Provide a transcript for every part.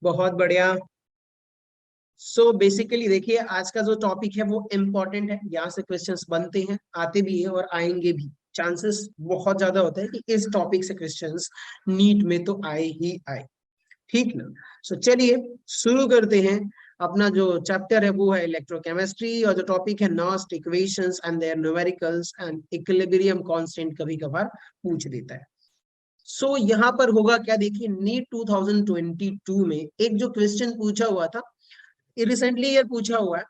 बहुत बढ़िया। So basically देखिए, आज का जो टॉपिक है वो इम्पोर्टेंट है, यहाँ से क्वेश्चंस बनते हैं, आते भी हैं और आएंगे भी। चांसेस बहुत ज्यादा होते हैं कि इस टॉपिक से क्वेश्चंस नीट में तो आए ही आए, ठीक ना। सो चलिए शुरू करते हैं। अपना जो चैप्टर है वो है इलेक्ट्रोकेमिस्ट्री, और जो टॉपिक है Nernst equations and their numericals and equilibrium constant कभी कभार पूछ देता है। सो यहाँ पर होगा क्या, देखिए नीट 2022 में एक जो क्वेश्चन पूछा हुआ था, रिसेंटली ये पूछा हुआ है,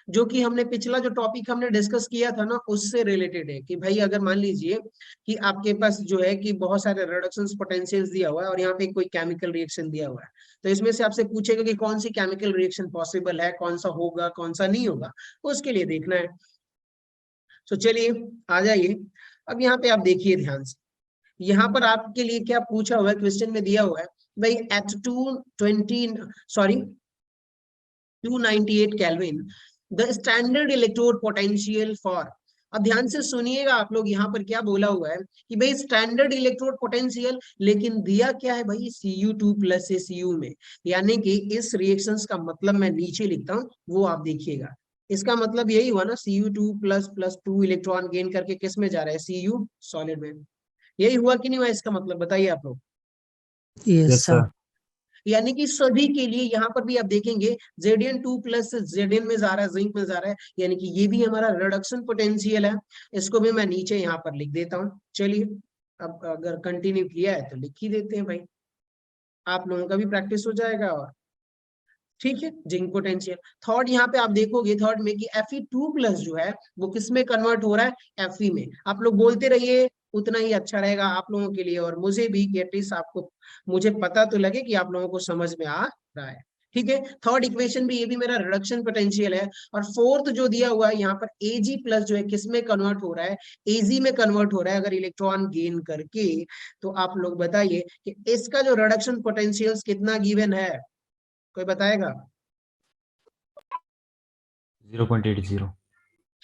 जो कि हमने पिछला जो टॉपिक हमने डिस्कस किया था ना उससे रिलेटेड है। कि भाई अगर मान लीजिए कि आपके पास जो है कि बहुत सारे रिडक्शन पोटेंशियल्स दिया हुआ है और यहाँ पे कोई केमिकल रिएक्शन दिया हुआ है, तो इसमें से आपसे पूछेगा कि कौन सी केमिकल रिएक्शन पॉसिबल है, कौन सा होगा कौन सा नहीं होगा, उसके लिए देखना है। तो चलिए आ जाइए। अब यहाँ पे आप देखिए ध्यान से, यहाँ पर आपके लिए क्या पूछा हुआ है, क्वेश्चन में दिया हुआ है भाई eight 298 Kelvin, the standard electrode potential for। अब ध्यान से सुनिएगा आप लोग, यहाँ पर क्या बोला हुआ है कि भाई स्टैंडर्ड इलेक्ट्रोड पोटेंशियल, लेकिन दिया क्या है भाई Cu2 प्लस से Cu में। यानी कि इस रिएक्शंस का मतलब मैं नीचे लिखता हूँ, वो आप देखिएगा। इसका मतलब यही हुआ ना, Cu2 plus plus 2 electron gain करके किस में जा रहा है, Cu सॉलिड में। यही हुआ कि नहीं हुआ, इसका मतलब बताइए आप लोग। Yes sir. यानी कि सभी के लिए यहाँ पर भी आप देखेंगे Zn2 प्लस Zn में जा रहा है, जिंक में जा रहा है, यानी कि ये भी हमारा रिडक्शन पोटेंशियल है। इसको भी मैं नीचे यहाँ पर लिख देता हूँ। चलिए अब अगर कंटिन्यू किया है तो लिख ही देते हैं भाई, आप लोगों का भी प्रैक्टिस हो जाएगा। और ठीक है, जिंक पोटेंशियल थर्ड यहाँ पे आप देखोगे थर्ड में कि Fe2 प्लस जो है वो किस में कन्वर्ट हो रहा है, Fe में। आप लोग बोलते रहिए, उतना ही अच्छा रहेगा आप लोगों के लिए और मुझे भी, कि एटलीस्ट आपको, मुझे पता तो लगे कि आप लोगों को समझ में आ रहा है। ठीक है, थर्ड इक्वेशन भी, ये भी मेरा रिडक्शन पोटेंशियल है। और फोर्थ जो दिया हुआ है यहाँ पर Ag प्लस जो है किस में कन्वर्ट हो रहा है, Ag में कन्वर्ट हो रहा है अगर इलेक्ट्रॉन गेन करके। तो आप लोग बताइए कि इसका जो रिडक्शन पोटेंशियल कितना गिवन है, कोई बताएगा। 0.80।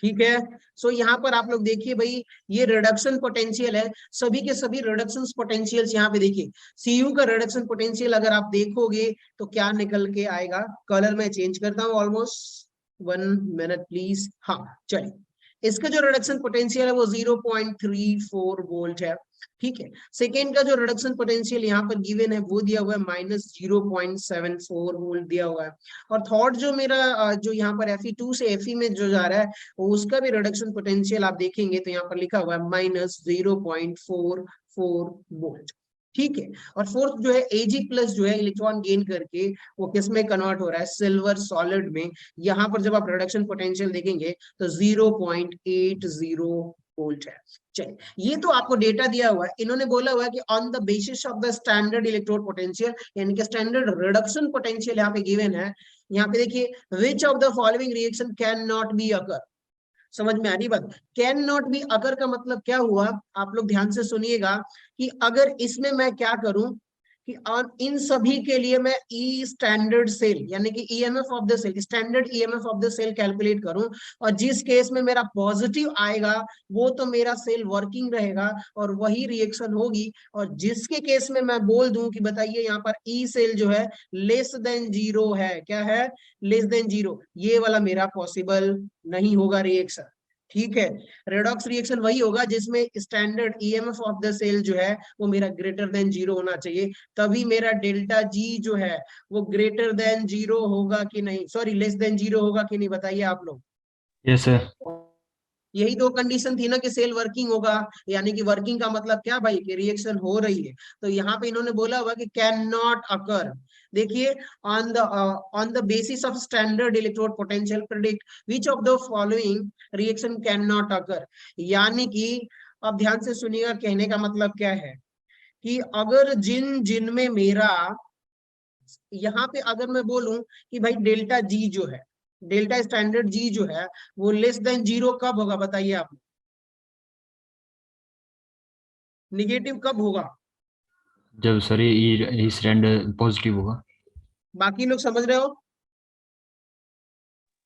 ठीक है, सो यहाँ पर आप लोग देखिए भाई, ये रिडक्शन पोटेंशियल है, सभी के सभी रिडक्शन पोटेंशियल्स यहाँ पे देखिए। Cu का रिडक्शन पोटेंशियल अगर आप देखोगे तो क्या निकल के आएगा, कलर मैं चेंज करता हूँ ऑलमोस्ट, 1 मिनट प्लीज। हाँ चलिए, इसका जो रिडक्शन पोटेंशियल है वो 0.34 वोल्ट है। ठीक है, सेकेंड का जो रिडक्शन पोटेंशियल यहाँ पर गिवन है वो दिया हुआ है -0.74 वोल्ट दिया हुआ है। और थर्ड जो मेरा जो यहाँ पर Fe2 से Fe में जो जा रहा है, उसका भी रिडक्शन पोटेंशियल आप देखेंगे तो यहाँ पर लिखा हुआ है -0.44 वोल्ट। ठीक है, और फोर्थ जो है Ag प्लस जो है इलेक्ट्रॉन गेन करके वो किस में कन्वर्ट हो रहा है, सिल्वर सॉलिड में। यहाँ पर जब आप रिडक्शन पोटेंशियल देखेंगे तो 0.80 वोल्ट है। चलिए, ये तो आपको डेटा दिया हुआ है। इन्होंने बोला हुआ है कि on the basis of the standard electrode potential, यानी कि स्टैंडर्ड रिडक्शन पोटेंशियल यहाँ पे गिवन है। यहाँ पे देखिए, विच of the following reaction can not be occur. समझ में आ रही बात, कैन नॉट बी अकर का मतलब क्या हुआ, आप लोग ध्यान से सुनिएगा कि अगर इसमें मैं क्या करूं कि इन सभी के लिए मैं ई स्टैंडर्ड सेल, यानी कि EMF of the cell, standard EMF of the cell calculate करूं, और जिस केस में मेरा पॉजिटिव आएगा वो तो मेरा सेल वर्किंग रहेगा और वही रिएक्शन होगी। और जिसके केस में मैं बोल दूं कि बताइए यहाँ पर ई सेल जो है लेस देन 0 है, क्या है, लेस देन 0, ये वाला मेरा पॉसिबल नहीं होगा रिएक्शन। ठीक है, रेडॉक्स रिएक्शन वही होगा जिसमें standard EMF of the cell जो है वो मेरा ग्रेटर देन 0 होना चाहिए, तभी मेरा डेल्टा जी जो है वो ग्रेटर देन 0 होगा कि नहीं, सॉरी लेस देन 0 होगा कि नहीं, बताइए आप लोग। Yes sir. यही दो कंडीशन थी ना कि सेल वर्किंग होगा, यानी कि वर्किंग का मतलब क्या भाई, कि रिएक्शन हो रही है। तो यहाँ पे इन्होंने बोला हुआ कि कैन नॉट अकर। देखिए, on the basis of standard electrode potential predict which of the following reaction can not occur. यानी कि अब ध्यान से सुनिएगा, कहने का मतलब क्या है कि अगर जिन जिन में मेरा, यहाँ पे अगर मैं बोलूं कि भाई डेल्टा जी जो है, डेल्टा स्टैंडर्ड जी जो है वो लेस देन 0 कब होगा, बताइए आप, निगेटिव कब होगा। जब सर ये स्टैंड पॉजिटिव होगा। बाकी लोग समझ रहे हो,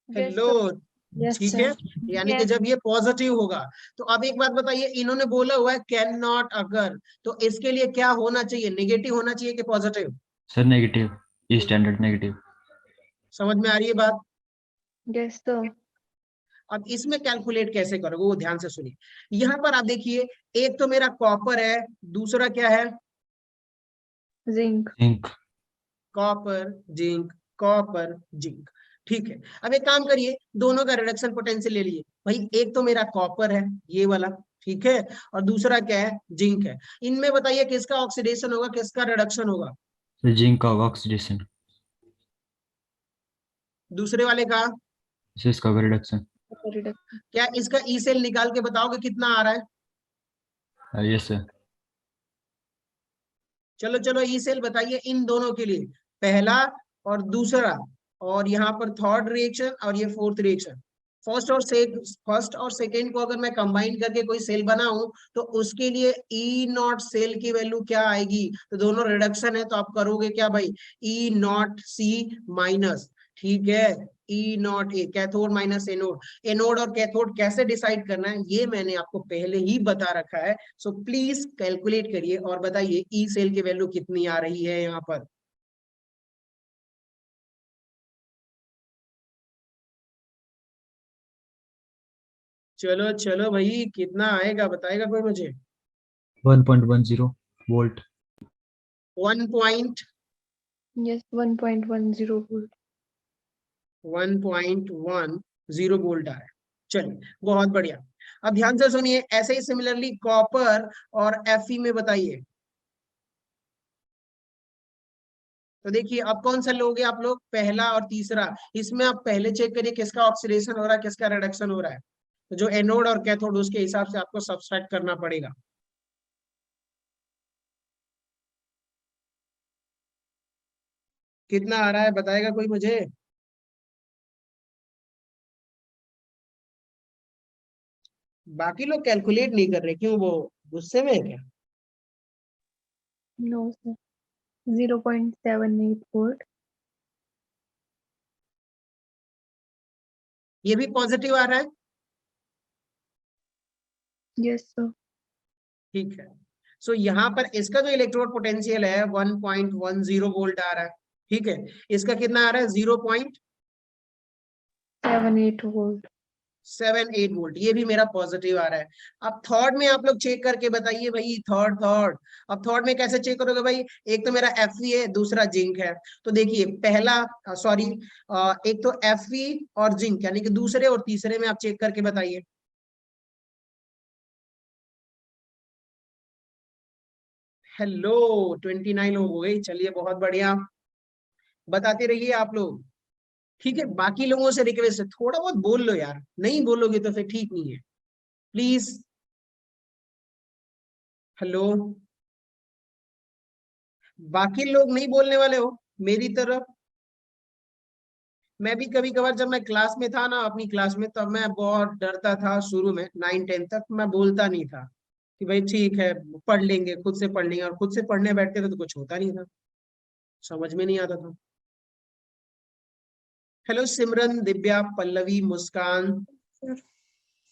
हेलो। यस ठीक है, सर। यानी कि जब ये पॉजिटिव होगा। तो अब एक बात बताइए, इन्होंने बोला हुआ है कैन नॉट अगर, तो इसके लिए क्या होना चाहिए, निगेटिव होना चाहिए कि positive. Sir negative. E standard negative. समझ में आ रही है बात? Yes sir. अब इसमें कैलकुलेट कैसे करोगे वो ध्यान से सुनिए। यहाँ पर आप देखिए, एक तो मेरा कॉपर है, दूसरा क्या है? Zinc. Zinc. Copper zinc, copper zinc. ठीक है, अब एक काम करिए, दोनों का रिडक्शन पोटेंशियल ले लिए भाई। एक तो मेरा कॉपर है ये वाला, ठीक है, और दूसरा क्या है? जिंक है। इनमें बताइए किसका ऑक्सीडेशन होगा, किसका रिडक्शन होगा? जिंक का ऑक्सीडेशन। दूसरे वाले का? इसका रिडक्शन। रिडक्शन। क्या इसका ई सेल निकाल के बताओगे कितना आ रहा है? Yes sir. चलो चलो, ई सेल बताइए इन दोनों के लिए, पहला और दूसरा, और यहाँ पर थर्ड रिएक्शन और ये फोर्थ रिएक्शन। फर्स्ट और सेकेंड को अगर मैं कंबाइन करके कोई सेल बनाऊं तो उसके लिए ई नॉट सेल की वैल्यू क्या आएगी? तो दोनों रिडक्शन है तो आप करोगे क्या भाई? ई नॉट सी माइनस, ठीक है, E naught A, cathode minus anode. Anode और कैथोड कैसे डिसाइड करना है ये मैंने आपको पहले ही बता रखा है। सो प्लीज कैलकुलेट करिए और बताइए ई सेल की वैल्यू कितनी आ रही है यहाँ पर। चलो चलो भाई, कितना आएगा बताएगा कोई मुझे? 1.10 volt. 1 point yes 1.10 volt. 1.10 volt आ रहा है। चलिए बहुत बढ़िया। अब ध्यान से सुनिए, ऐसे ही सिमिलरली कॉपर और Fe में बताइए। तो देखिए अब कौन सा लोगे आप लोग, पहला और तीसरा। इसमें आप पहले चेक करिए किसका ऑक्सीडेशन हो रहा है, किसका रिडक्शन हो रहा है। तो जो एनोड और कैथोड उसके हिसाब से आपको सब्सट्रैक्ट करना पड़ेगा। कितना आ रहा है बताएगा कोई मुझे? बाकी लोग कैलकुलेट नहीं कर रहे, क्यों? वो गुस्से में है क्या? No sir 0.78 volt. ये भी पॉजिटिव आ रहा है? Yes sir. ठीक है। सो यहाँ पर इसका जो इलेक्ट्रोड पोटेंशियल है 1.10 वोल्ट आ रहा है, ठीक है। इसका कितना आ रहा है? 0.78 वोल्ट। 0.78 वोल्ट, ये भी मेरा पॉजिटिव आ रहा है। अब थर्ड में आप लोग चेक करके बताइए भाई, थर्ड। अब थर्ड में कैसे चेक करोगे भाई? एक तो मेरा Fe है, दूसरा जिंक है। तो देखिए पहला सॉरी एक तो Fe और जिंक, यानी कि दूसरे और तीसरे में आप चेक करके बताइए। हेलो, 29 हो गई। चलिए बहुत बढ़िया, बताते रहिए आप लोग, ठीक है। बाकी लोगों से रिक्वेस्ट है, थोड़ा बहुत बोल लो यार, नहीं बोलोगे तो फिर ठीक नहीं है, प्लीज। हेलो, बाकी लोग नहीं बोलने वाले हो मेरी तरफ? मैं भी कभी कभार जब मैं क्लास में था ना, अपनी क्लास में, तब मैं बहुत डरता था शुरू में, 9-10 तक मैं बोलता नहीं था कि भाई ठीक है पढ़ लेंगे, खुद से पढ़ लेंगे, और खुद से पढ़ने बैठते थे तो कुछ होता नहीं था, समझ में नहीं आता था। हेलो सिमरन, दिव्या, पल्लवी, मुस्कान।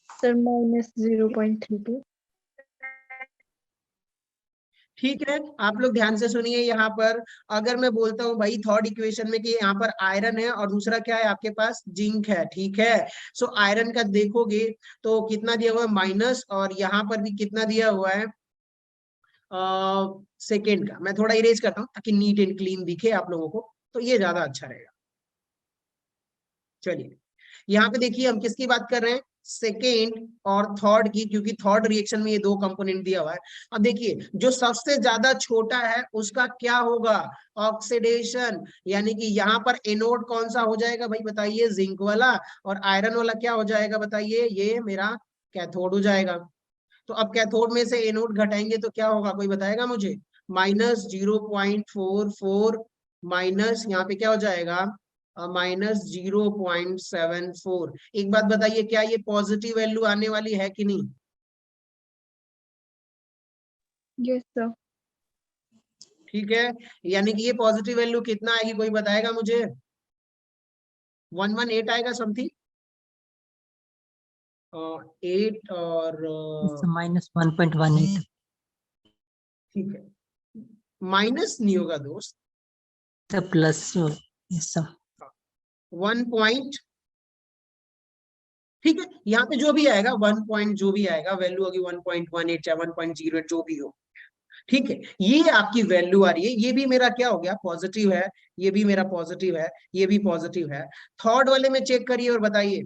सर -0.32। ठीक है, आप लोग ध्यान से सुनिए। यहाँ पर अगर मैं बोलता हूँ भाई थर्ड इक्वेशन में कि यहाँ पर आयरन है और दूसरा क्या है आपके पास? जिंक है, ठीक है। सो आयरन का देखोगे तो कितना दिया हुआ है? माइनस, और यहाँ पर भी कितना दिया हुआ है? सेकेंड का। मैं थोड़ा इरेज करता हूँ ताकि नीट एंड क्लीन दिखे आप लोगों को, तो ये ज्यादा अच्छा रहेगा। चलिए यहाँ पे देखिए हम किसकी बात कर रहे हैं? सेकेंड और थर्ड की, क्योंकि थर्ड रिएक्शन में ये दो कंपोनेंट दिया हुआ है। अब देखिए जो सबसे ज्यादा छोटा है उसका क्या होगा? ऑक्सीडेशन, यानी कि यहाँ पर एनोड कौन सा हो जाएगा भाई बताइए? जिंक वाला। और आयरन वाला क्या हो जाएगा बताइए? ये मेरा कैथोड हो जाएगा। तो अब कैथोड में से एनोड घटाएंगे तो क्या होगा, कोई बताएगा मुझे? -0.44 माइनस यहाँ पे क्या हो जाएगा? -0.74। एक बात बताइए, क्या ये पॉजिटिव वैल्यू आने वाली है कि नहीं? Yes sir. ठीक है, यानी कि ये पॉजिटिव वैल्यू कितना आएगी, कोई बताएगा मुझे? 118 आएगा समथिंग, 8 और -1.18। ठीक है, माइनस नहीं होगा दोस्त, तो प्लस ये सब 1 पॉइंट, ठीक है, यहाँ पे जो भी आएगा 1 पॉइंट जो भी आएगा वैल्यू होगी 1.18 या 1.08 जो भी हो, ठीक है, ये आपकी वैल्यू आ रही है। ये भी मेरा क्या हो गया, पॉजिटिव है, ये भी मेरा पॉजिटिव है, ये भी पॉजिटिव है। थर्ड वाले में चेक करिए और बताइए,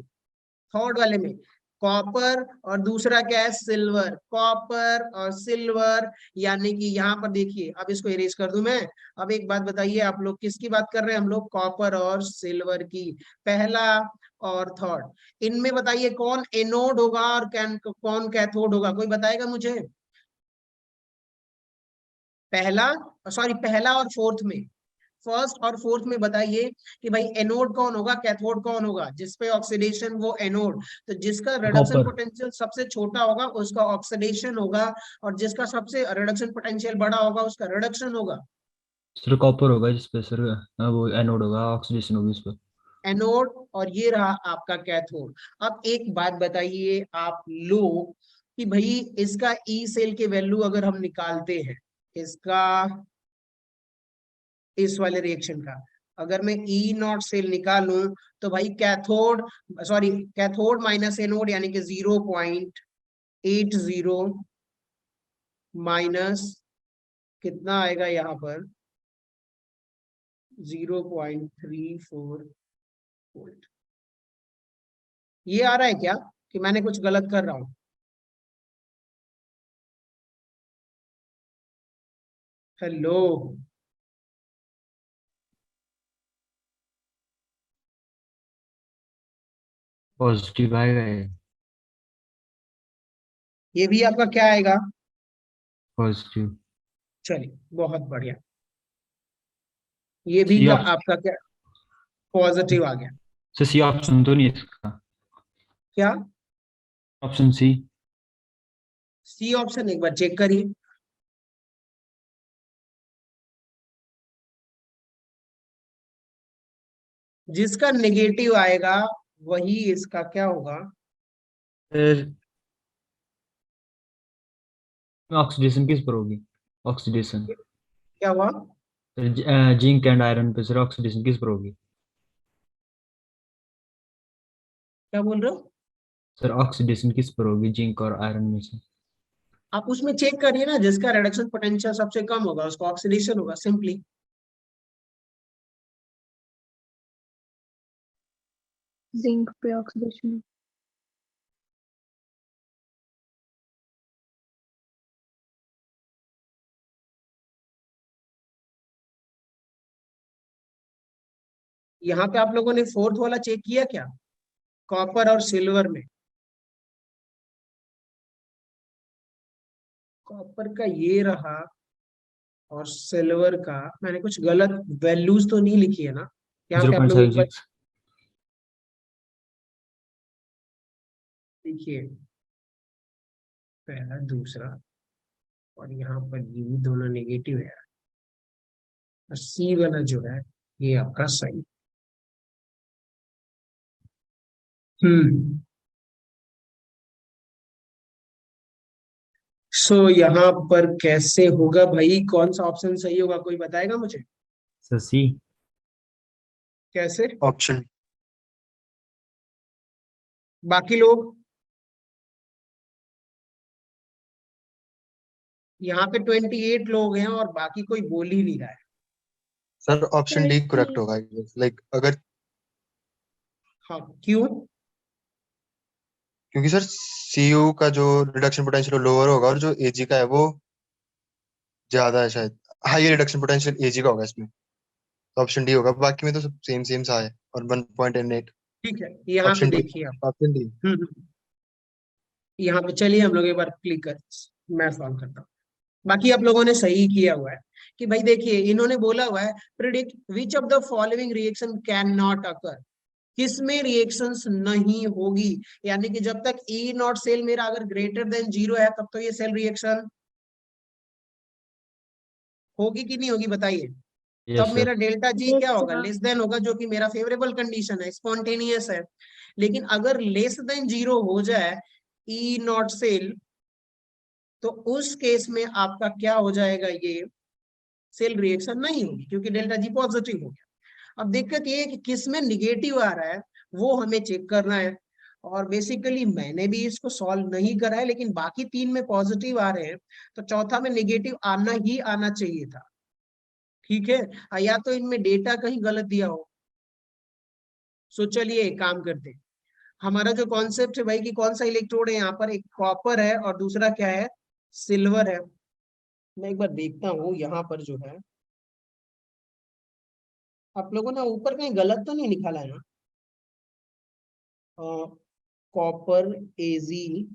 थर्ड वाले में कॉपर और दूसरा क्या है, सिल्वर, कॉपर और सिल्वर, यानी कि यहाँ पर देखिए, अब इसको इरेज कर दूं मैं। अब एक बात बताइए, आप लोग किसकी बात कर रहे हैं, हम लोग कॉपर और सिल्वर की, पहला और थर्ड। इनमें बताइए कौन एनोड होगा और कौन कैथोड होगा, कोई बताएगा मुझे? पहला और फोर्थ में, फर्स्ट और फोर्थ में बताइए कि भाई एनोड कौन होगा, कैथोड कौन होगा, जिसपे ऑक्सीडेशन वो एनोड, तो जिसका रिडक्शन कॉपर। पोटेंशियल सबसे छोटा होगा उसका ऑक्सीडेशन होगा, और जिसका सबसे रिडक्शन पोटेंशियल बड़ा होगा उसका रिडक्शन होगा। सर कॉपर होगा जिसपे सर वो एनोड होगा, ऑक्सीडेशन होगी उस पर। एनोड, और ये रहा आपका कैथोड। अब एक बात बताइए आप लोग कि भाई इसका ई सेल के वैल्यू अगर हम निकालते हैं, इसका इस वाले रिएक्शन का अगर मैं ई नॉट सेल निकालूं, तो भाई कैथोड माइनस एनोड यानी कि 0.80 माइनस कितना आएगा यहाँ पर 0.34 वोल्ट। ये आ रहा है क्या कि मैंने कुछ गलत कर रहा हूं? हेलो, पॉजिटिव आएगा ये। ये भी आपका क्या आएगा? पॉजिटिव। चलिए बहुत बढ़िया, ये भी सी का ऑप्शन। आपका क्या, पॉजिटिव आ गया। सर सी ऑप्शन तो नहीं है इसका। क्या ऑप्शन सी। सी ऑप्शन, एक बार चेक करिए। जिसका नेगेटिव आएगा वही इसका क्या होगा? सर ऑक्सीडेशन किस पर होगी? ऑक्सीडेशन क्या हुआ? जिंक एंड आयरन पे सर ऑक्सीडेशन किस पर होगी? क्या बोल रहे हो? सर ऑक्सीडेशन किस पर होगी जिंक और आयरन में से? आप उसमें चेक करिए ना, जिसका रिडक्शन पोटेंशियल सबसे कम होगा उसका ऑक्सीडेशन होगा, सिंपली। जिंक पे ऑक्सीडेशन। यहाँ पे आप लोगों ने फोर्थ वाला चेक किया क्या, कॉपर और सिल्वर में? कॉपर का ये रहा और सिल्वर का मैंने कुछ गलत वैल्यूज तो नहीं लिखी है ना? यहाँ जीरो पे आप पॉइंट लोग सेवन एक बार सिक्स देखिए, पहला दूसरा, और यहाँ पर ये दोनों नेगेटिव है, और सी वाला जो है ये आपका सही। सो यहाँ पर कैसे होगा भाई, कौन सा ऑप्शन सही होगा, कोई बताएगा मुझे? सर सी। कैसे? ऑप्शन बाकी लोग? यहाँ पे 28 लोग हैं और बाकी कोई बोल ही नहीं रहा है। सर ऑप्शन डी करेक्ट होगा, लाइक अगर, हाँ, क्यों? क्योंकि सर सीयू का जो रिडक्शन पोटेंशियल लोअर होगा और जो एजी का है वो ज्यादा है, शायद हाई रिडक्शन पोटेंशियल एजी का होगा इसमें, तो ऑप्शन डी होगा। बाकी में तो सब सेम सेम सा है, और 1.8। ठीक है, यहाँ पे ऑप्शन डी। देखिए आप। Option D. यहाँ पे चलिए हम लोग एक बार क्लिक कर, मैं सॉल्व करता हूँ। बाकी आप लोगों ने सही किया हुआ है कि भाई देखिए, इन्होंने बोला हुआ है predict which of the following reaction can not अकर, किसमें रिएक्शंस नहीं होगी, यानी कि जब तक ई नॉट सेल मेरा अगर ग्रेटर देन 0 है तब तो ये सेल रिएक्शन होगी कि नहीं होगी, बताइए। यस तब सर। मेरा डेल्टा जी Yes, क्या होगा, sir. लेस देन होगा, जो कि मेरा फेवरेबल कंडीशन है, स्पॉन्टेनियस है। लेकिन अगर लेस देन 0 हो जाए ई नॉट सेल, तो उस केस में आपका क्या हो जाएगा, ये सेल रिएक्शन नहीं होगी क्योंकि डेल्टा जी पॉजिटिव हो गया। अब दिक्कत ये है कि किस में निगेटिव आ रहा है वो हमें चेक करना है, और बेसिकली मैंने भी इसको सॉल्व नहीं करा है, लेकिन बाकी 3 में पॉजिटिव आ रहे हैं तो चौथा में निगेटिव आना ही आना चाहिए था। ठीक है, या तो इनमें डेटा कहीं गलत दिया हो। सो चलिए एक काम करते हैं, हमारा जो कॉन्सेप्ट है भाई कि कौन सा इलेक्ट्रोड है यहाँ पर, एक कॉपर है और दूसरा क्या है, सिल्वर है। मैं एक बार देखता हूँ यहाँ पर जो है, आप लोगों ने ऊपर कहीं गलत तो नहीं निकाला है ना, कॉपर एजी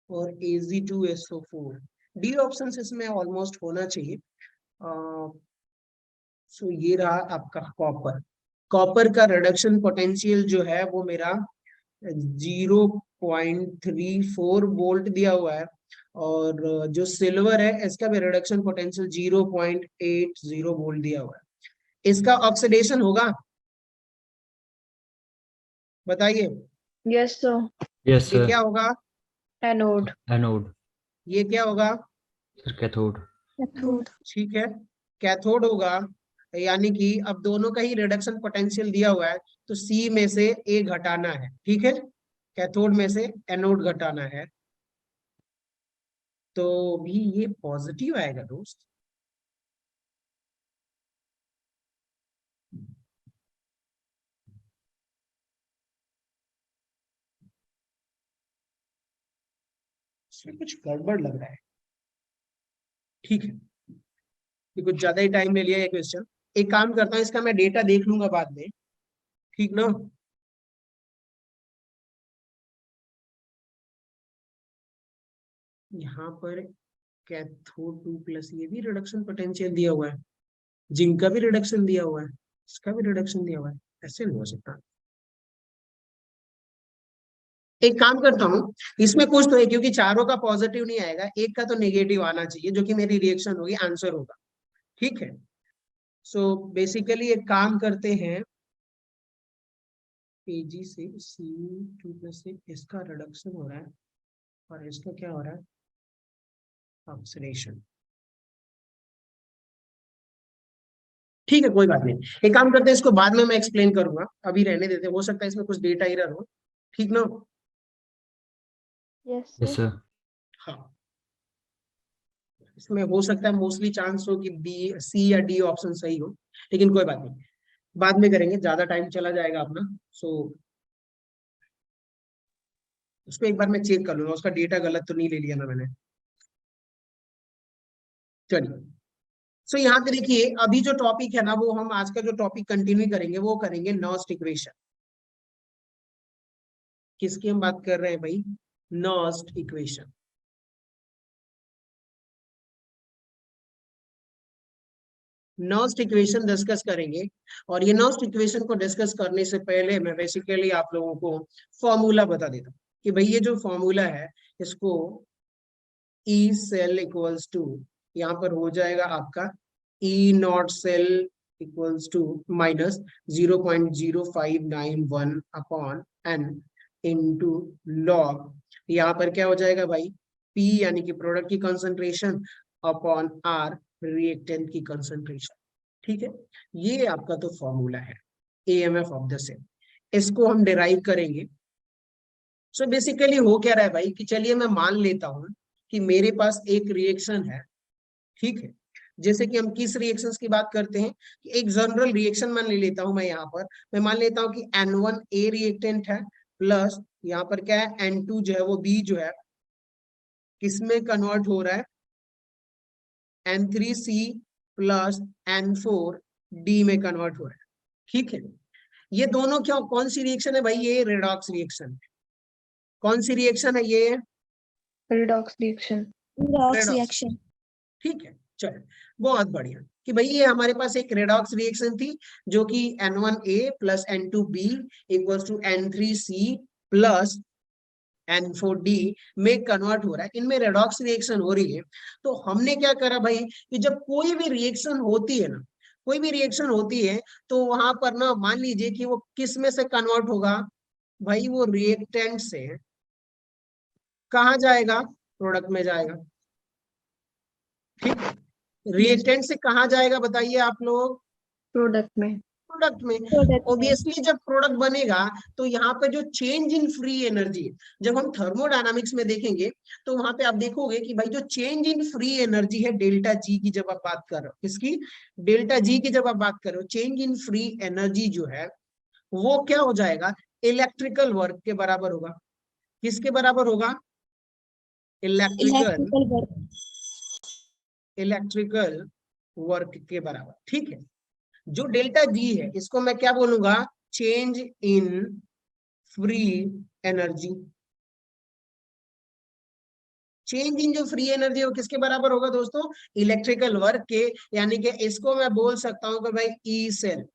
और Ag2SO4, डी ऑप्शन इसमें ऑलमोस्ट होना चाहिए। सो ये रहा आपका कॉपर। कॉपर का रिडक्शन पोटेंशियल जो है वो मेरा 0.34 वोल्ट दिया हुआ है, और जो सिल्वर है इसका भी रिडक्शन पोटेंशियल 0.80 वोल्ट दिया हुआ है। इसका ऑक्सीडेशन होगा, बताइए। Yes sir. यस ये सर। क्या होगा, एनोड। एनोड। ये क्या होगा, सर कैथोड। कैथोड। ठीक है, कैथोड होगा। यानी कि अब दोनों का ही रिडक्शन पोटेंशियल दिया हुआ है, तो सी में से ए घटाना है। ठीक है, कैथोड में से एनोड घटाना है, तो भी ये पॉजिटिव आएगा दोस्त। इसमें कुछ गड़बड़ लग रहा है। ठीक है, ये कुछ ज्यादा ही टाइम ले लिया ये क्वेश्चन। एक काम करता हूँ, इसका मैं डेटा देख लूंगा बाद में, ठीक ना। यहाँ पर कैथोड 2+, ये भी रिडक्शन पोटेंशियल दिया हुआ है, जिंक का भी रिडक्शन दिया हुआ है, इसका भी रिडक्शन दिया हुआ है, ऐसे नहीं हो सकता। एक काम करता हूँ, इसमें कुछ तो है क्योंकि चारों का पॉजिटिव नहीं आएगा, एक का तो नेगेटिव आना चाहिए जो कि मेरी रिएक्शन होगी, आंसर होगा। ठीक है, सो बेसिकली एक काम करते हैं, Ag से Cu2+ से इसका रिडक्शन हो रहा है और इसका क्या हो रहा है, ऑक्सीडेशन। ठीक है, कोई बात नहीं, एक काम करते हैं, इसको बाद में मैं एक्सप्लेन करूंगा, अभी रहने देते हैं, हो सकता है इसमें कुछ डेटा एरर हो। ठीक ना। Yes yes sir. सर। हाँ, इसमें हो सकता है मोस्टली चांस हो कि बी, सी या डी ऑप्शन सही हो, लेकिन कोई बात नहीं, बाद में करेंगे, ज्यादा टाइम चला जाएगा अपना। सो उसको एक बार मैं चेक कर लूंगा, उसका डेटा गलत तो नहीं ले लिया ना मैंने। चलिए, सो यहाँ पे देखिए, अभी जो टॉपिक है ना, वो हम आज का जो टॉपिक कंटिन्यू करेंगे वो करेंगे नॉस्ट इक्वेशन। किसकी हम बात कर रहे हैं भाई, नॉस्ट इक्वेशन। नॉस्ट इक्वेशन डिस्कस करेंगे, और ये नॉस्ट इक्वेशन को डिस्कस करने से पहले मैं बेसिकली आप लोगों को फॉर्मूला बता देता हूँ कि भाई ये जो फॉर्मूला है इसको ई सेल इक्वल्स टू, यहाँ पर हो जाएगा आपका E naught cell equals to minus 0.0591 upon N into log, यहाँ पर क्या हो जाएगा भाई, पी यानी कि प्रोडक्ट की कंसंट्रेशन अपॉन आर रिएक्टेंट की कंसंट्रेशन। ठीक है, ये आपका तो फॉर्मूला है AMF ऑफ द सेल, इसको हम डिराइव करेंगे। सो बेसिकली हो क्या रहा है भाई कि चलिए मैं मान लेता हूं कि मेरे पास एक रिएक्शन है। ठीक है, जैसे कि हम किस रिएक्शंस की बात करते हैं कि एक जनरल रिएक्शन मान ले लेता हूं मैं, यहाँ पर मैं मान लेता हूं कि N1A रिएक्टेंट है, प्लस यहाँ पर क्या है N2 जो है वो B जो है किसमें कन्वर्ट हो रहा है, N3C प्लस N4D में कन्वर्ट हो रहा है। ठीक है, ये दोनों क्या, कौन सी रिएक्शन है भाई, ये रेडॉक्स रिएक्शन है। कौन सी रिएक्शन है ये, रिडॉक्स रिएक्शन। Redox reaction. ठीक है, चलो बहुत बढ़िया कि भाई ये हमारे पास एक रेडॉक्स रिएक्शन थी जो कि N1A plus N2B equals to N3C plus N4D में कन्वर्ट हो रहा है, इनमें रेडॉक्स रिएक्शन हो रही है। तो हमने क्या करा भाई कि जब कोई भी रिएक्शन होती है ना, कोई भी रिएक्शन होती है तो वहां पर ना मान लीजिए कि वो किस में से कन्वर्ट होगा भाई, वो रिएक्टेंट से कहाँ जाएगा, प्रोडक्ट में जाएगा। ठीक है, रिएक्टेंट से कहाँ जाएगा बताइए आप लोग? प्रोडक्ट में। प्रोडक्ट में। Product में। ऑब्वियसली जब प्रोडक्ट बनेगा तो यहाँ पे जो चेंज इन फ्री एनर्जी, जब हम थर्मोडायनामिक्स में देखेंगे तो वहां पे आप देखोगे कि भाई जो चेंज इन फ्री एनर्जी है डेल्टा जी की, जब आप बात कर रहे हो किसकी, डेल्टा जी की जब आप बात कर रहे हो, चेंज इन फ्री एनर्जी जो है वो क्या हो जाएगा, इलेक्ट्रिकल वर्क के बराबर होगा। किसके बराबर होगा? इलेक्ट्रिकल इलेक्ट्रिकल वर्क के बराबर। ठीक है, जो डेल्टा जी है इसको मैं क्या बोलूंगा, change in free energy. Change in जो फ्री एनर्जी है वो किसके बराबर होगा दोस्तों, इलेक्ट्रिकल वर्क के। यानी कि इसको मैं बोल सकता हूं कि भाई ई सेल,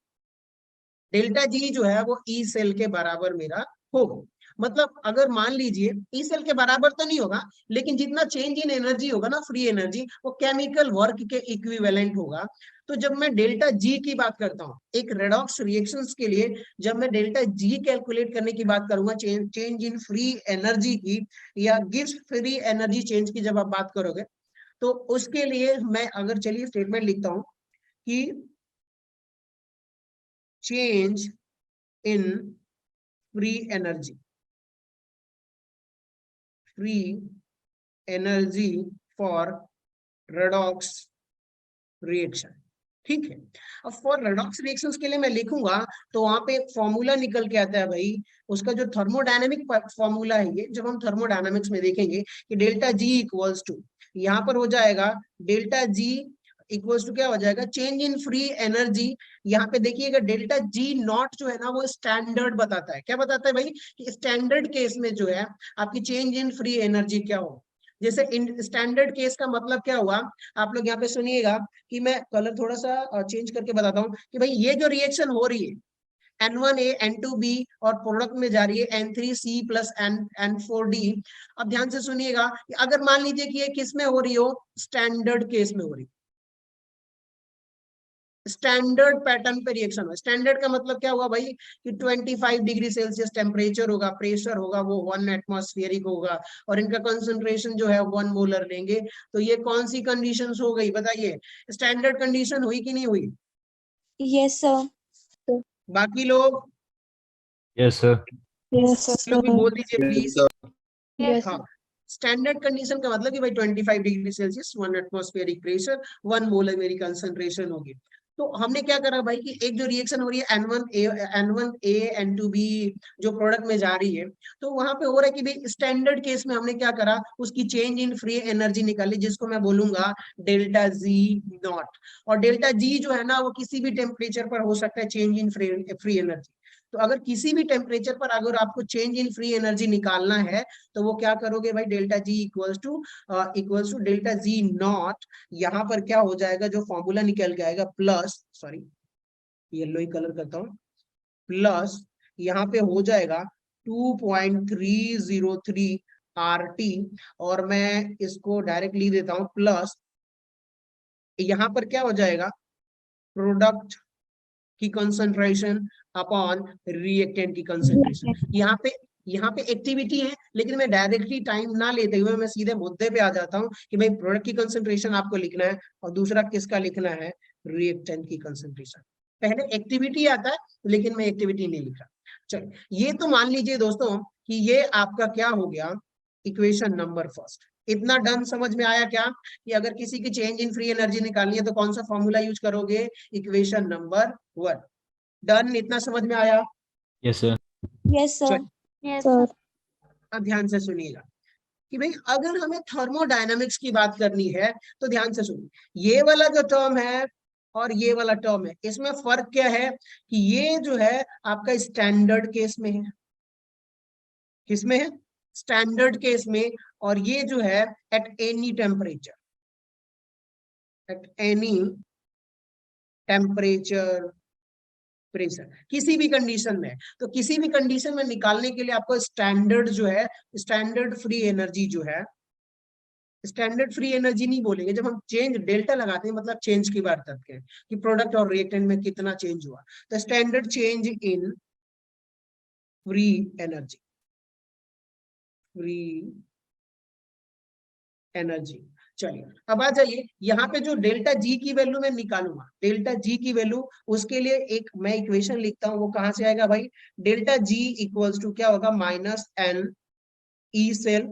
डेल्टा जी जो है वो ई सेल के बराबर मेरा होगा। मतलब अगर मान लीजिए ई सेल के बराबर तो नहीं होगा, लेकिन जितना चेंज इन एनर्जी होगा ना, फ्री एनर्जी, वो केमिकल वर्क के इक्विवेलेंट होगा। तो जब मैं डेल्टा जी की बात करता हूँ एक रेडॉक्स रिएक्शंस के लिए, जब मैं डेल्टा जी कैलकुलेट करने की बात करूंगा, चेंज इन फ्री एनर्जी की या गिव्स फ्री एनर्जी चेंज की जब आप बात करोगे, तो उसके लिए मैं अगर चलिए स्टेटमेंट लिखता हूं कि change in free energy, free energy for redox reaction. ठीक है, अब फॉर रेडॉक्स रिएक्शंस के लिए मैं लिखूंगा तो वहां पे एक फॉर्मूला निकल के आता है भाई, उसका जो थर्मोडायनेमिक फॉर्मूला है, ये जब हम थर्मोडायनेमिक्स में देखेंगे कि डेल्टा जी इक्वल्स टू, यहाँ पर हो जाएगा डेल्टा जी इक्वल्स टू क्या हो जाएगा, चेंज इन फ्री एनर्जी। यहाँ पे देखिएगा डेल्टा जी नॉट जो है ना वो स्टैंडर्ड बताता है। क्या बताता है भाई, कि स्टैंडर्ड केस में जो है आपकी चेंज इन फ्री एनर्जी क्या हो। जैसे स्टैंडर्ड केस का मतलब क्या हुआ, आप लोग यहाँ पे सुनिएगा कि मैं कलर थोड़ा सा चेंज करके बताता हूँ कि भाई ये जो रिएक्शन हो रही है N1A N2B और प्रोडक्ट में जा रही है N3C प्लस N4D। अब ध्यान से सुनिएगा कि अगर मान लीजिए कि ये किस में हो रही हो, स्टैंडर्ड केस में हो रही, स्टैंडर्ड पैटर्न पे रिएक्शन हो। स्टैंडर्ड का मतलब क्या हुआ भाई, कि 25 डिग्री सेल्सियस टेम्परेचर होगा, प्रेशर होगा वो 1 एटमॉस्फेरिक होगा, और इनका कंसंट्रेशन जो है 1 मोलर लेंगे। तो ये कौन सी कंडीशंस हो गई बताइए, स्टैंडर्ड कंडीशन हुई कि नहीं हुई? Yes, sir. बाकी लोग, यस सर। Yes, लोग भी sir. बोल दीजिए प्लीज। Yes. हाँ, स्टैंडर्ड कंडीशन का मतलब कि भाई 25 degree Celsius, 1 atmospheric pressure, 1 molar मेरी कंसंट्रेशन होगी। तो हमने क्या करा भाई कि एक जो रिएक्शन हो रही है N1A N2B जो प्रोडक्ट में जा रही है, तो वहां पे हो रहा है कि भाई स्टैंडर्ड केस में हमने क्या करा, उसकी चेंज इन फ्री एनर्जी निकाली, जिसको मैं बोलूंगा डेल्टा जी नॉट। और डेल्टा जी जो है ना वो किसी भी टेम्परेचर पर हो सकता है चेंज इन फ्री एनर्जी। तो अगर किसी भी टेम्परेचर पर अगर आपको चेंज इन फ्री एनर्जी निकालना है तो वो क्या करोगे भाई, delta G equals to delta G naught. यहाँ पर क्या हो जाएगा, जो फॉर्मूला निकल के आएगा प्लस, सॉरी येलो ही कलर करता हूँ, प्लस यहाँ पे हो जाएगा 2.303 RT, और मैं इसको डायरेक्ट लिख देता हूँ प्लस, यहाँ पर क्या हो जाएगा, प्रोडक्ट की कंसंट्रेशन अपॉन रिएक्टेंट की कंसंट्रेशन। यहाँ पे एक्टिविटी है, लेकिन मैं डायरेक्टली टाइम ना लेते हुए मैं सीधे मुद्दे पे आ जाता हूँ कि भाई प्रोडक्ट की कंसंट्रेशन आपको लिखना है, और दूसरा किसका लिखना है, रिएक्टेंट की कंसंट्रेशन। पहले एक्टिविटी आता है, लेकिन मैं एक्टिविटी नहीं लिख रहा। चलो, ये तो मान लीजिए दोस्तों कि ये आपका क्या हो गया, इक्वेशन नंबर फर्स्ट। इतना डन समझ में आया क्या, कि अगर किसी की चेंज इन फ्री एनर्जी निकालनी है तो कौन सा फॉर्मूला यूज करोगे, इक्वेशन नंबर 1। डन, इतना समझ में आया? Yes sir. Yes, sir. चल, Yes, sir. अब ध्यान से सुनिएगा कि भाई अगर हमें थर्मोडायनामिक्स की बात करनी है तो ध्यान से सुनिए, ये वाला जो टर्म है और ये वाला टर्म है, इसमें फर्क क्या है, कि ये जो है आपका स्टैंडर्ड केस में है। किसमें है, स्टैंडर्ड केस में। और ये जो है at any temperature, at any temperature pressure, किसी भी कंडीशन में। तो किसी भी कंडीशन में निकालने के लिए आपको स्टैंडर्ड जो है, स्टैंडर्ड फ्री एनर्जी जो है, स्टैंडर्ड फ्री एनर्जी नहीं बोलेंगे, जब हम चेंज डेल्टा लगाते हैं मतलब चेंज की बात करते हैं कि प्रोडक्ट और रिएक्टेंट में कितना चेंज हुआ। तो standard change in free energy, free energy चलिए अब आ जाइए, यहाँ पे जो डेल्टा जी की वैल्यू मैं निकालूंगा, डेल्टा जी की वैल्यू, उसके लिए एक मैं इक्वेशन लिखता हूँ, वो कहाँ से आएगा भाई, डेल्टा जी इक्वल्स टू क्या होगा, माइनस एन ई सेल,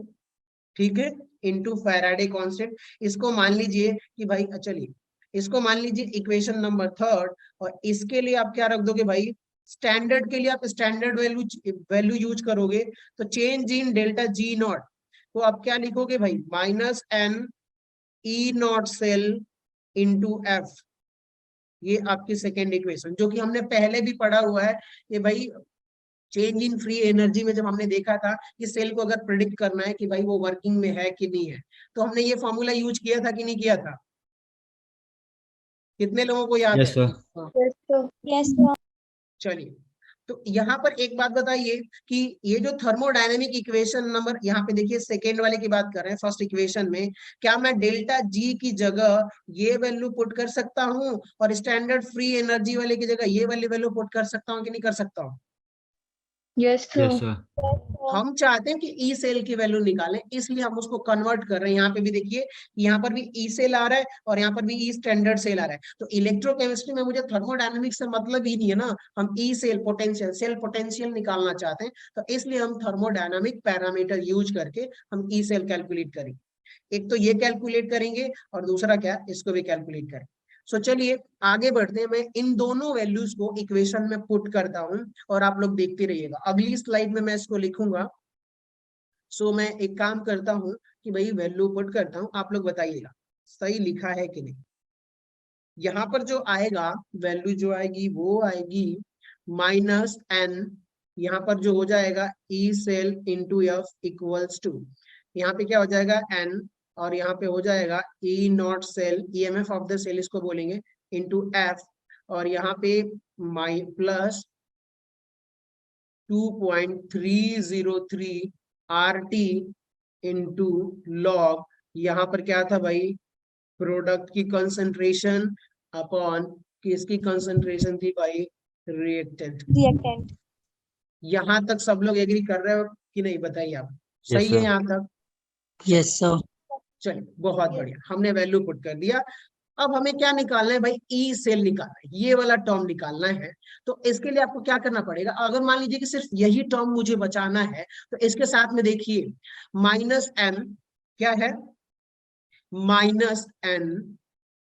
ठीक है, इनटू फैराडे कांस्टेंट। इसको मान लीजिए कि भाई, चलिए इसको मान लीजिए इक्वेशन नंबर 3, और इसके लिए आप क्या रख दोगे भाई, स्टैंडर्ड के लिए आप स्टैंडर्ड वैल्यू यूज करोगे, तो change in delta G naught, तो आप क्या लिखोगे भाई, minus n E naught cell into F. ये आपकी सेकेंड इक्वेशन, जो कि हमने पहले भी पढ़ा हुआ है, ये भाई चेंज इन फ्री एनर्जी में जब हमने देखा था कि सेल को अगर प्रिडिक्ट करना है कि भाई वो वर्किंग में है कि नहीं है, तो हमने ये फॉर्मूला यूज किया था कि नहीं किया था, कितने लोगों को याद यस है? सर। हाँ, Yes, sir. Yes, sir. चलिए, तो यहाँ पर एक बात बताइए कि ये जो थर्मोडायनेमिक इक्वेशन नंबर, यहाँ पे देखिए सेकेंड वाले की बात कर रहे हैं, फर्स्ट इक्वेशन में क्या मैं डेल्टा जी की जगह ये वैल्यू पुट कर सकता हूँ, और स्टैंडर्ड फ्री एनर्जी वाले की जगह ये वाली वैल्यू पुट कर सकता हूँ कि नहीं कर सकता हूँ? Yes, sir. Yes sir. हम चाहते हैं कि ई सेल की वैल्यू निकालें, इसलिए हम उसको कन्वर्ट कर रहे हैं। यहाँ पे भी देखिए, यहाँ पर भी ई सेल आ रहा है और यहाँ पर भी ई स्टैंडर्ड सेल आ रहा है। तो इलेक्ट्रोकेमिस्ट्री में मुझे थर्मोडायनेमिक्स से मतलब ही नहीं है ना, हम E cell potential, cell potential निकालना चाहते हैं, तो इसलिए हम थर्मोडायनामिक पैरामीटर यूज करके हम ई सेल कैलकुलेट करेंगे। एक तो ये कैलकुलेट करेंगे और दूसरा क्या, इसको भी कैलकुलेट करेंगे। सो चलिए आगे बढ़ते हैं, मैं इन दोनों वैल्यूज को इक्वेशन में पुट करता हूं और आप लोग देखते रहिएगा, अगली स्लाइड में मैं इसको लिखूंगा। सो मैं एक काम करता हूं कि भाई वैल्यू पुट करता हूं, आप लोग बताइएगा सही लिखा है कि नहीं। यहाँ पर जो आएगा वैल्यू जो आएगी वो आएगी माइनस एन, यहाँ पर जो हो जाएगा E cell into F equals to, यहाँ पे क्या हो जाएगा एन, और यहाँ पे हो जाएगा E naught cell, EMF of the cell इसको बोलेंगे, इंटू एफ, और यहाँ पे माई प्लस 2.303 RT इंटू लॉग, यहाँ पर क्या था भाई, प्रोडक्ट की कंसंट्रेशन अपॉन किसकी कंसंट्रेशन थी भाई, रिएक्टेंट। Reactant. यहाँ तक सब लोग एग्री कर रहे हो कि नहीं, बताइए आप, Yes, सही है sir. यहाँ तक? Yes, sir. चलिए बहुत बढ़िया, हमने वैल्यू पुट कर दिया। अब हमें क्या निकालना है भाई, ई सेल निकालना है, ये वाला टर्म निकालना है। तो इसके लिए आपको क्या करना पड़ेगा, अगर मान लीजिए कि सिर्फ यही टर्म मुझे बचाना है, तो इसके साथ में देखिए माइनस एन क्या है, माइनस एन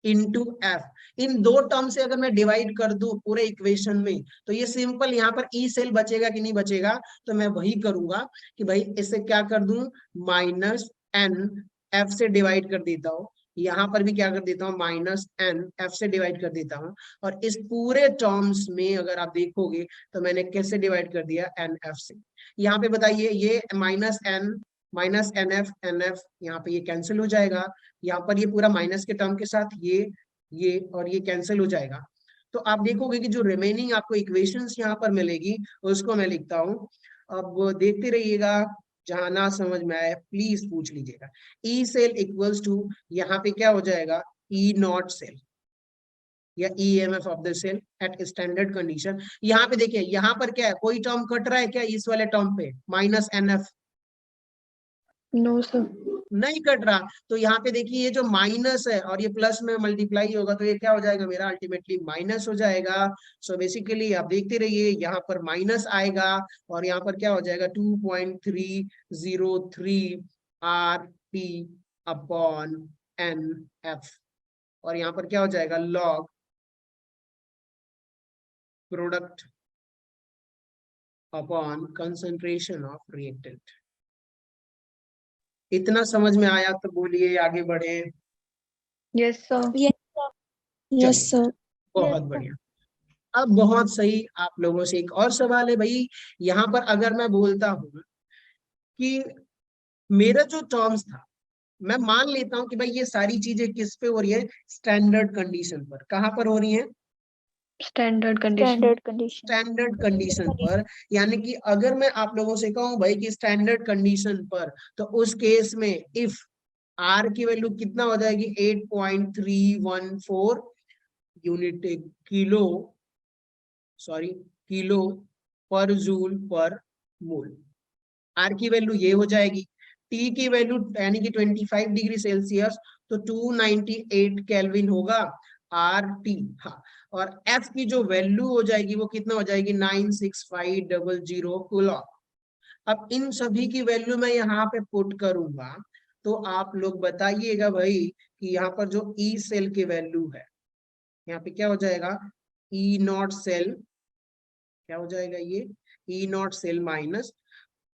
इंटू एफ, इन दो टर्म से अगर मैं डिवाइड कर दूं पूरे इक्वेशन में, तो ये सिंपल यहाँ पर ई सेल बचेगा कि नहीं बचेगा, तो मैं वही करूंगा कि भाई इसे क्या कर दूं, माइनस एन एफ से डिवाइड कर देता हूँ, यहाँ पर भी क्या कर देता हूँ, माइनस एन एफ से डिवाइड कर देता हूँ, और इस पूरे टर्म्स में अगर आप देखोगे तो मैंने कैसे डिवाइड कर दिया, एन एफ से। यहाँ पे बताइए ये माइनस एन एफ यहाँ पे ये कैंसिल हो जाएगा, यहाँ पर ये पूरा माइनस के टर्म के साथ ये और ये कैंसिल हो जाएगा। तो आप देखोगे कि जो रिमेनिंग आपको इक्वेशंस यहाँ पर मिलेगी उसको मैं लिखता हूँ। अब वो देखते रहिएगा, जहां ना समझ में आए प्लीज पूछ लीजिएगा। ई सेल इक्वल्स टू, यहाँ पे क्या हो जाएगा, ई नॉट सेल या EMF of the cell at standard condition. यहाँ पे देखिए, यहाँ पर क्या है, कोई टर्म कट रहा है क्या इस वाले टर्म पे, minus n F No, sir. नहीं कट रहा, तो यहाँ पे देखिए ये जो माइनस है और ये प्लस में मल्टीप्लाई होगा, तो ये क्या हो जाएगा मेरा, अल्टीमेटली माइनस हो जाएगा। सो बेसिकली आप देखते रहिए, यहाँ पर माइनस आएगा और यहाँ पर क्या हो जाएगा, 2.303 RT अपॉन एन एफ, और यहाँ पर क्या हो जाएगा, log product upon concentration of reactant. इतना समझ में आया तो बोलिए, आगे बढ़े। Yes, sir. Yes, sir. Yes, sir. बहुत बढ़िया। अब बहुत सही, आप लोगों से एक और सवाल है भाई, यहाँ पर अगर मैं बोलता हूँ कि मेरा जो टर्म्स था, मैं मान लेता हूँ कि भाई ये सारी चीजें किस पे हो रही है, स्टैंडर्ड कंडीशन पर। कहाँ पर हो रही है, Standard condition. Standard condition. Standard condition पर। यानी कि अगर मैं आप लोगों से कहूँ भाई कि स्टैंडर्ड कंडीशन पर, तो उस केस में इफ आर की वैल्यू कितना हो जाएगी, 8.314 यूनिट किलो पर जूल पर मोल। आर की वैल्यू ये हो जाएगी, टी की वैल्यू यानी कि 25 डिग्री सेल्सियस, तो 298 केल्विन होगा RT। हाँ, और F की जो वैल्यू हो जाएगी वो कितना हो जाएगी 96500 कूलॉम। अब इन सभी की वैल्यू मैं यहाँ पे पुट करूंगा, तो आप लोग बताइएगा भाई कि यहाँ पर जो ई सेल की वैल्यू है, यहाँ पे क्या हो जाएगा, ई नॉट सेल क्या हो जाएगा, ये E naught cell minus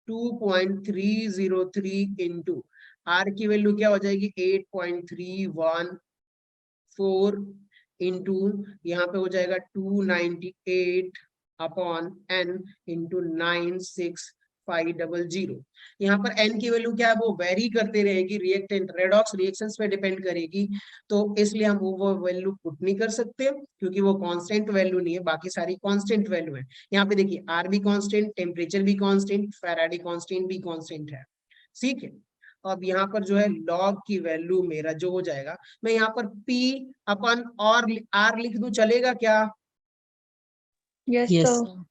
2.303 into R की वैल्यू क्या हो जाएगी 8.314 इंटू यहाँ पे हो जाएगा 298 अपॉन n इंटू 96500। यहाँ पर n की वैल्यू क्या है, वो वेरी करते रहेगी, रिएक्टेंट रेडॉक्स रिएक्शंस पे डिपेंड करेगी, तो इसलिए हम वो वैल्यू पुट नहीं कर सकते क्योंकि वो कांस्टेंट वैल्यू नहीं है, बाकी सारी कांस्टेंट वैल्यू है। यहाँ पे देखिए आर भी कांस्टेंट, टेम्परेचर भी कांस्टेंट, फैराडे कांस्टेंट भी कांस्टेंट है, ठीक है। अब यहाँ पर जो है लॉग की वैल्यू मेरा जो हो जाएगा, मैं यहाँ पर P अपन और R लिख दूं, चलेगा क्या? Yes, Yes, sir. sir.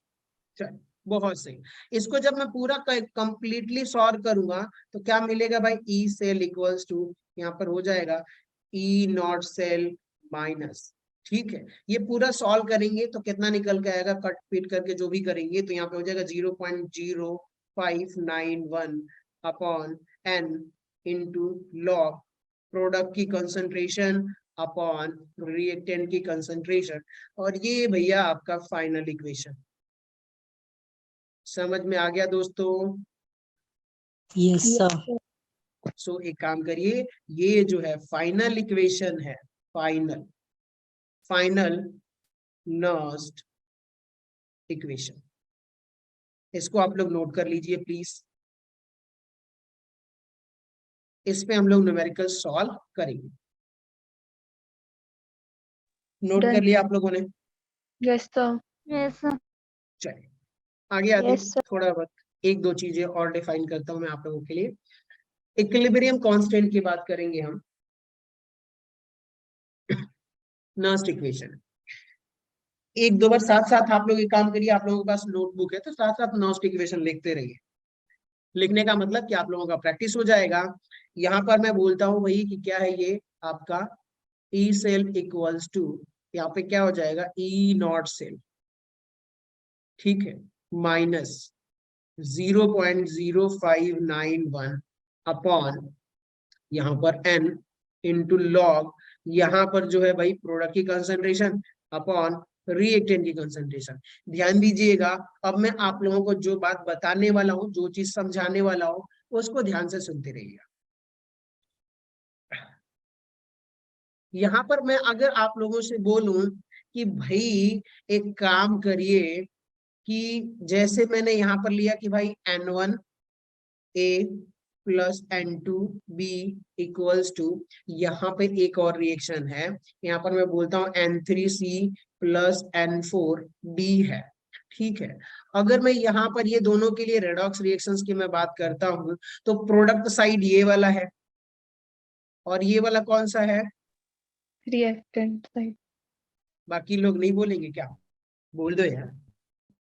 चल, बहुत सही। इसको जब मैं पूरा कंप्लीटली सॉल्व करूंगा तो क्या मिलेगा भाई, ई सेल इक्वल्स टू यहाँ पर हो जाएगा ई नॉट सेल माइनस, ठीक है। ये पूरा सॉल्व करेंगे तो कितना निकल के आएगा, कट पीट करके जो भी करेंगे तो यहाँ पे हो जाएगा 0.0591 upon n into log product की कंसंट्रेशन अपॉन रिएक्टेंट की कंसंट्रेशन, और ये भैया आपका फाइनल इक्वेशन। समझ में आ गया दोस्तों? Yes, sir. सो एक काम करिए, ये जो है फाइनल इक्वेशन है, फाइनल नर्स्ट इक्वेशन, इसको आप लोग नोट कर लीजिए प्लीज। इस पे हम लोग न्यूमेरिकल सॉल्व करेंगे। Note Done. कर लिया आप लोगों ने? Yes, sir. Yes, sir. चलिए आगे आते Yes, हैं, sir. थोड़ा बहुत एक दो चीजें और डिफाइन करता हूं मैं आप लोगों के लिए। इक्विलिब्रियम कांस्टेंट की बात करेंगे हम, नर्स्ट इक्वेशन। एक दो बार साथ साथ आप लोग एक काम करिए, आप लोगों के पास नोटबुक है तो साथ साथ नर्स्ट इक्वेशन लिखते रहिए। लिखने का मतलब कि आप लोगों का प्रैक्टिस हो जाएगा। यहाँ पर मैं बोलता हूँ वही कि क्या है ये आपका ई सेल इक्वल्स टू, यहाँ पे क्या हो जाएगा ई नॉट सेल, ठीक है, माइनस 0.0591 अपॉन यहाँ पर n इंटू लॉग, यहाँ पर जो है भाई प्रोडक्ट की कंसंट्रेशन अपॉन रिएक्टेंट की कंसंट्रेशन। ध्यान दीजिएगा, अब मैं आप लोगों को जो बात बताने वाला हूँ, जो चीज समझाने वाला हूँ, उसको ध्यान से सुनते रहिएगा। यहाँ पर मैं अगर आप लोगों से बोलूं कि भाई एक काम करिए कि जैसे मैंने यहाँ पर लिया कि भाई N1 A plus N2B equals to, यहाँ पे एक और रिएक्शन है, यहाँ पर मैं बोलता हूँ N3C प्लस N4D है, ठीक है। अगर मैं यहाँ पर ये दोनों के लिए रेडॉक्स रिएक्शंस की मैं बात करता हूँ तो प्रोडक्ट साइड ये वाला है और ये वाला कौन सा है? Reactant side. बाकी लोग नहीं बोलेंगे क्या? बोल दो यार,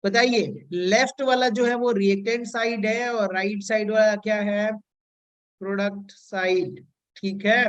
बताइए। लेफ्ट वाला जो है वो रिएक्टेंट साइड है और राइट साइड वाला क्या है? प्रोडक्ट साइड, ठीक है।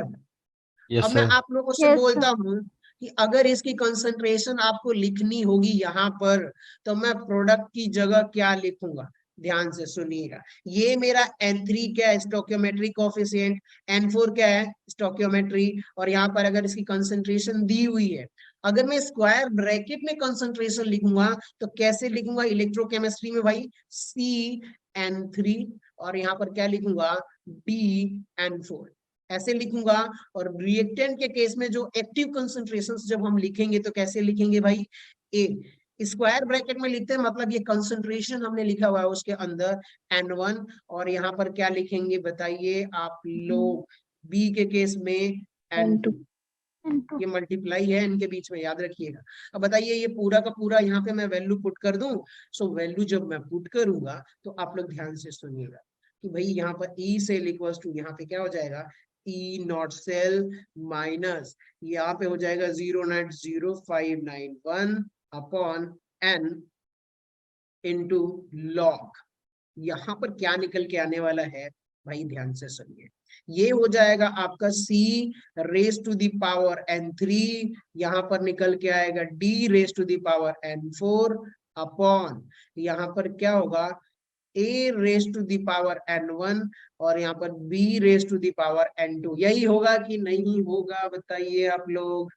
यस अब मैं सर। आप लोगों से Yes, बोलता हूँ कि अगर इसकी कंसंट्रेशन आपको लिखनी होगी यहाँ पर, तो मैं प्रोडक्ट की जगह क्या लिखूंगा? ध्यान से सुनिएगा। ये मेरा N3 क्या है? Stoichiometry coefficient. N4 क्या है? स्टोकियोमेट्री। और यहाँ पर अगर इसकी कंसंट्रेशन दी हुई है, अगर मैं स्क्वायर ब्रैकेट में कंसंट्रेशन लिखूंगा तो कैसे लिखूंगा? इलेक्ट्रोकेमिस्ट्री में भाई CN3 और यहाँ पर क्या लिखूंगा? BN4 ऐसे लिखूंगा। और रिएक्टेंट के केस में जो एक्टिव कंसंट्रेशंस जब हम लिखेंगे तो कैसे लिखेंगे भाई? ए स्क्वायर ब्रैकेट में लिखते हैं, मतलब ये कंसंट्रेशन हमने लिखा हुआ है उसके अंदर N1, और यहाँ पर क्या लिखेंगे बताइए आप लोग? बी के केस में N2, N2. ये मल्टीप्लाई है इनके बीच में, याद रखिएगा। अब बताइए ये पूरा का पूरा यहाँ पे मैं वैल्यू पुट कर दूं, सो वैल्यू जब मैं पुट करूंगा तो आप लोग ध्यान से सुनिएगा कि भाई यहाँ पर ई सेल इक्वल्स टू, यहाँ पे क्या हो जाएगा? ई नॉट सेल माइनस यहाँ पे हो जाएगा 0.0591 अपॉन n इंटू लॉग। यहाँ पर क्या निकल के आने वाला है भाई? ध्यान से सुनिए, ये हो जाएगा आपका C raise to the power n3, यहाँ पर निकल के आएगा D raise to the power n4 upon यहाँ पर क्या होगा A raise to the power n1 और यहाँ पर B raise to the power n2। यही होगा कि नहीं होगा, बताइए आप लोग।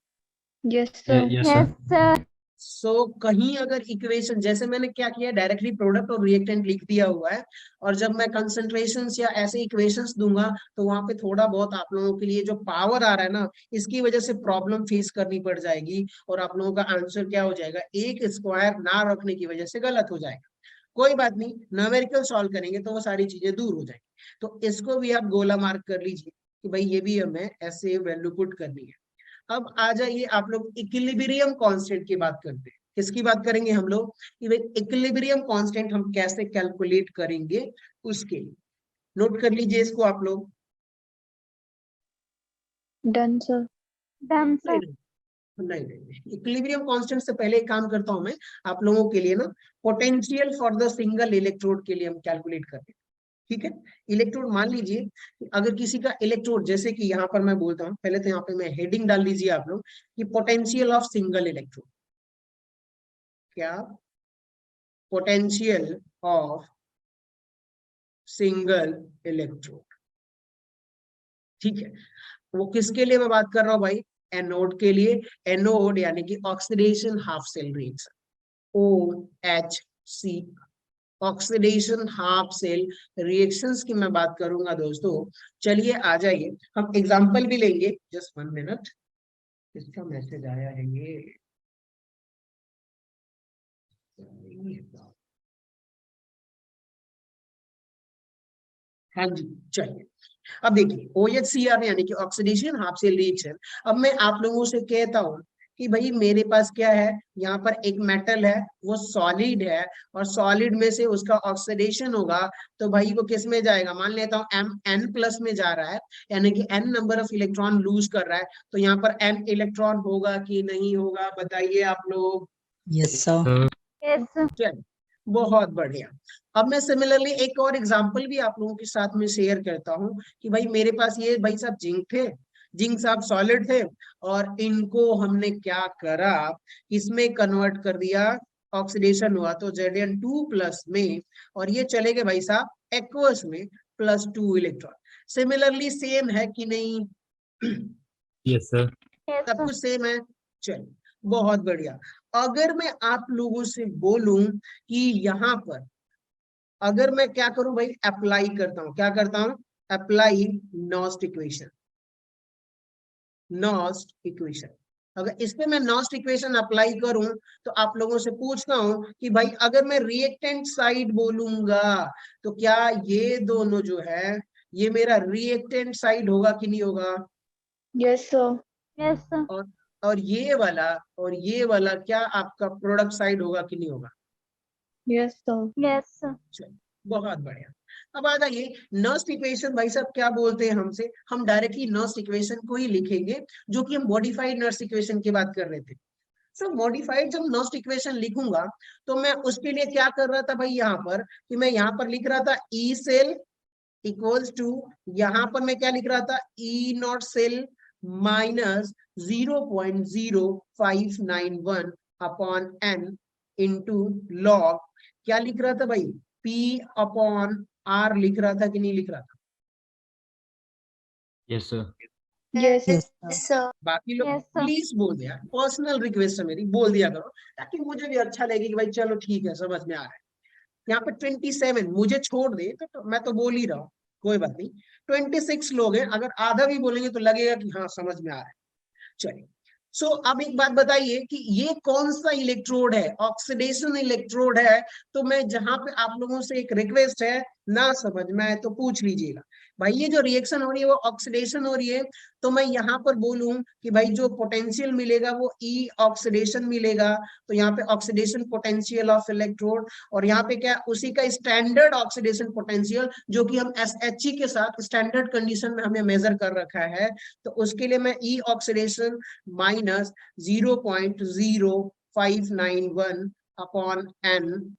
Yes, sir. Yes sir. So कहीं अगर इक्वेशन, जैसे मैंने क्या किया, डायरेक्टली प्रोडक्ट और रिएक्टेंट लिख दिया हुआ है, और जब मैं कंसंट्रेशंस या ऐसे इक्वेशंस दूंगा तो वहां पे थोड़ा बहुत आप लोगों के लिए जो पावर आ रहा है ना, इसकी वजह से प्रॉब्लम फेस करनी पड़ जाएगी, और आप लोगों का आंसर क्या हो जाएगा, एक स्क्वायर ना रखने की वजह से गलत हो जाएगा। कोई बात नहीं, न्यूमेरिकल सॉल्व करेंगे तो वो सारी चीजें दूर हो जाएंगी। तो इसको भी आप गोला मार्क कर लीजिए कि भाई ये भी हमें ऐसे वैल्यू पुट करनी है। अब आ जाइए आप लोग इक्विलिब्रियम कांस्टेंट की बात करते हैं। किसकी बात करेंगे हम लोग कि भाई इक्विलिब्रियम कांस्टेंट हम कैसे कैलकुलेट करेंगे, उसके लिए नोट कर लीजिए इसको आप लोग। Done, sir. नहीं, इक्विलिब्रियम कांस्टेंट से पहले एक काम करता हूं मैं आप लोगों के लिए ना, potential for the single electrode के लिए हम कैलकुलेट करते हैं। ठीक है, इलेक्ट्रोड मान लीजिए अगर किसी का इलेक्ट्रोड, जैसे कि यहाँ पर मैं बोलता हूँ, पहले तो यहाँ पे मैं हेडिंग डाल लीजिए आप लोग कि पोटेंशियल ऑफ सिंगल इलेक्ट्रोड। क्या? Potential of single electrode. ठीक है, वो किसके लिए मैं बात कर रहा हूँ भाई, एनोड के लिए। एनोड यानी कि oxidation half cell reaction, OHC, oxidation half cell reactions की मैं बात करूंगा दोस्तों। चलिए आ जाइए, हम एग्जांपल भी लेंगे। जस्ट 1 मिनट, इसका मैसेज आया है ये। हाँ जी, चलिए अब देखिए OHCR यानी कि ऑक्सीडेशन हाफ सेल रिएक्शन। अब मैं आप लोगों से कहता हूं कि भाई मेरे पास क्या है, यहाँ पर एक मेटल है, वो सॉलिड है, और सॉलिड में से उसका ऑक्सीडेशन होगा तो भाई वो किस में जाएगा, मान लेता हूँ N+ में जा रहा है, यानी कि N number of electron lose कर रहा है, तो यहाँ पर N इलेक्ट्रॉन होगा कि नहीं होगा, बताइए आप लोग। Yes, sir. चलिए बहुत बढ़िया। अब मैं सिमिलरली एक और एग्जांपल भी आप लोगों के साथ में शेयर करता हूं कि भाई मेरे पास ये भाई साहब जिंक थे, जिंक साहब सॉलिड थे, और इनको हमने क्या करा, इसमें कन्वर्ट कर दिया, ऑक्सीडेशन हुआ तो Zn2+ में, और ये चले गए भाई साहब एक्वस में +2 इलेक्ट्रॉन। सिमिलरली सेम है कि नहीं? Yes sir. सब कुछ सेम है। चलिए बहुत बढ़िया। अगर मैं आप लोगों से बोलूं कि यहाँ पर अगर मैं क्या करूं भाई, अप्लाई करता हूं, क्या करता हूं, अप्लाई नॉस्ट इक्वेशन। नॉस्ट इक्वेशन, अगर इस पे मैं नॉस्ट इक्वेशन अप्लाई करूं तो आप लोगों से पूछता हूं कि भाई अगर मैं रिएक्टेंट साइड बोलूंगा तो क्या ये दोनों जो है ये मेरा रिएक्टेंट साइड होगा कि नहीं होगा? Yes, sir. और ये वाला क्या आपका प्रोडक्ट साइड होगा कि नहीं होगा? Yes, sir. चलिए बहुत बढ़िया। अब आ जाइए नॉस्ट इक्वेशन, भाई साहब क्या बोलते हैं हमसे, हम डायरेक्टली नॉस्ट इक्वेशन को ही लिखेंगे, जो कि हम मॉडिफाइड नॉस्ट इक्वेशन की बात कर रहे थे। सर मॉडिफाइड जब नॉस्ट इक्वेशन लिखूंगा तो मैं उसके लिए क्या कर रहा था भाई, यहाँ पर कि मैं यहाँ पर लिख रहा था E सेल इक्वल्स टू, यहाँ पर मैं क्या लिख रहा था, E0 cell minus 0.0591 upon n into log, क्या लिख रहा था भाई, P/R लिख रहा था कि नहीं लिख रहा था? Yes sir. Yes, Yes, sir. बाकी लोग प्लीज बोल दिया, पर्सनल रिक्वेस्ट है मेरी, बोल दिया करो ताकि मुझे भी अच्छा लगे कि भाई चलो ठीक है समझ में आ रहा है। यहाँ पे 27, मुझे छोड़ दे तो मैं तो बोल ही रहा हूँ, कोई बात नहीं। 26 लोग हैं, अगर आधा भी बोलेंगे तो लगेगा कि हाँ समझ में आ रहा है। चलिए सो अब एक बात बताइए कि ये कौन सा इलेक्ट्रोड है, ऑक्सीडेशन इलेक्ट्रोड है। तो मैं जहां पे आप लोगों से एक रिक्वेस्ट है, ना समझ में आए तो पूछ लीजिएगा। भाई ये जो रिएक्शन हो रही है वो ऑक्सीडेशन हो रही है, तो मैं यहाँ पर बोलूं कि भाई जो पोटेंशियल मिलेगा वो E ऑक्सीडेशन मिलेगा, तो यहाँ पे ऑक्सीडेशन पोटेंशियल ऑफ इलेक्ट्रोड, और यहाँ पे क्या उसी का स्टैंडर्ड ऑक्सीडेशन पोटेंशियल जो कि हम SHE के साथ स्टैंडर्ड कंडीशन में हमें मेजर कर रखा है, तो उसके लिए मैं E oxidation minus 0.0591 upon n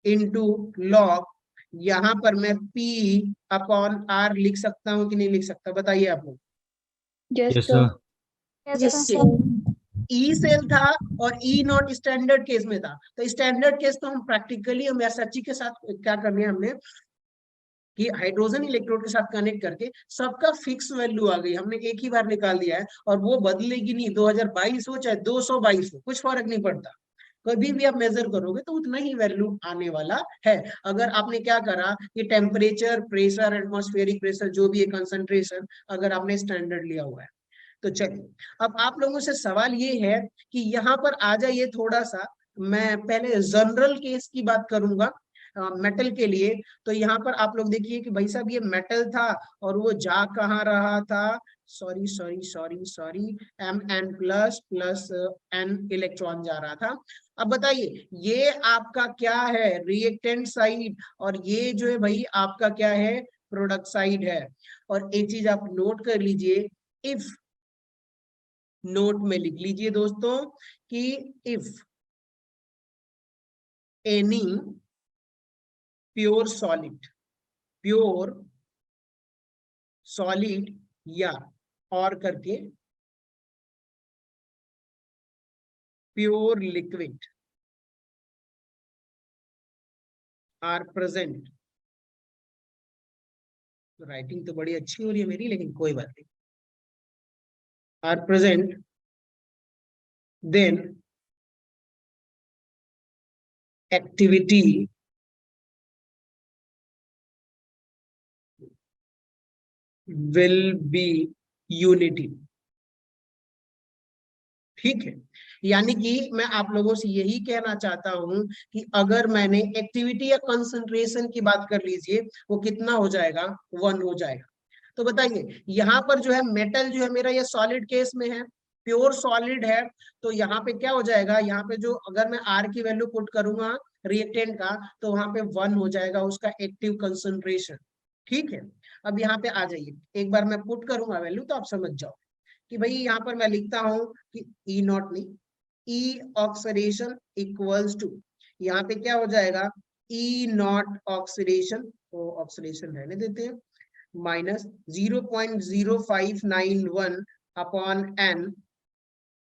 into log, यहाँ पर मैं P अपॉन R लिख सकता हूँ कि नहीं लिख सकता, बताइए आप लोग। Yes, yes sir. Sir. Yes, ठीक sir. है, ई सेल था और ई नॉट स्टैंडर्ड केस में था, तो स्टैंडर्ड केस तो हम प्रैक्टिकली हम सच्ची के साथ क्या करनी है हमने कि हाइड्रोजन इलेक्ट्रोड के साथ कनेक्ट करके सबका फिक्स वैल्यू आ गई, हमने एक ही बार निकाल दिया है और वो बदलेगी नहीं, 2022 हो चाहे 222 हो, कुछ फर्क नहीं पड़ता, कभी भी आप मेजर करोगे तो उतना ही वैल्यू आने वाला है। अगर आपने क्या करा कि टेम्परेचर, प्रेशर, एटमॉस्फेरिक प्रेशर, जो भी है कंसंट्रेशन, अगर आपने स्टैंडर्ड लिया हुआ है तो चलिए। अब आप लोगों से सवाल ये है कि यहाँ पर आ जाइए थोड़ा सा, मैं पहले जनरल केस की बात करूंगा मेटल के लिए। तो यहाँ पर आप लोग देखिए कि भाई साहब ये मेटल था और वो जा कहाँ रहा था, sorry sorry sorry sorry, Mn plus plus n electron जा रहा था। अब बताइए ये आपका क्या है, रिएक्टेंट साइड, और ये जो है भाई आपका क्या है, प्रोडक्ट साइड है। और एक चीज आप नोट कर लीजिए, इफ, नोट में लिख लीजिए दोस्तों कि इफ एनी प्योर सॉलिड या और करके pure liquid are present, writing तो बड़ी अच्छी हो रही है मेरी लेकिन कोई बात नहीं, are present then activity will be unity। ठीक है, यानी कि मैं आप लोगों से यही कहना चाहता हूं कि अगर मैंने एक्टिविटी या कंसंट्रेशन की बात कर लीजिए, वो कितना हो जाएगा, 1 हो जाएगा। तो बताइए यहाँ पर जो है मेटल जो है मेरा ये सॉलिड केस में है, प्योर सॉलिड है, तो यहाँ पे क्या हो जाएगा, यहाँ पे जो अगर मैं R की वैल्यू पुट करूंगा रिएक्टेंट का, तो वहां पे 1 हो जाएगा उसका एक्टिव कंसंट्रेशन। ठीक है, अब यहाँ पे आ जाइए, एक बार मैं पुट करूंगा वैल्यू तो आप समझ जाओ कि भाई यहाँ पर मैं लिखता हूं कि ई नॉट नहीं, ई ऑक्सीडेशन इक्वल्स टू, यहाँ पे क्या हो जाएगा, ई नॉट ऑक्सीडेशन, तो ऑक्सीडेशन रहने देते हैं, minus 0.0591 upon n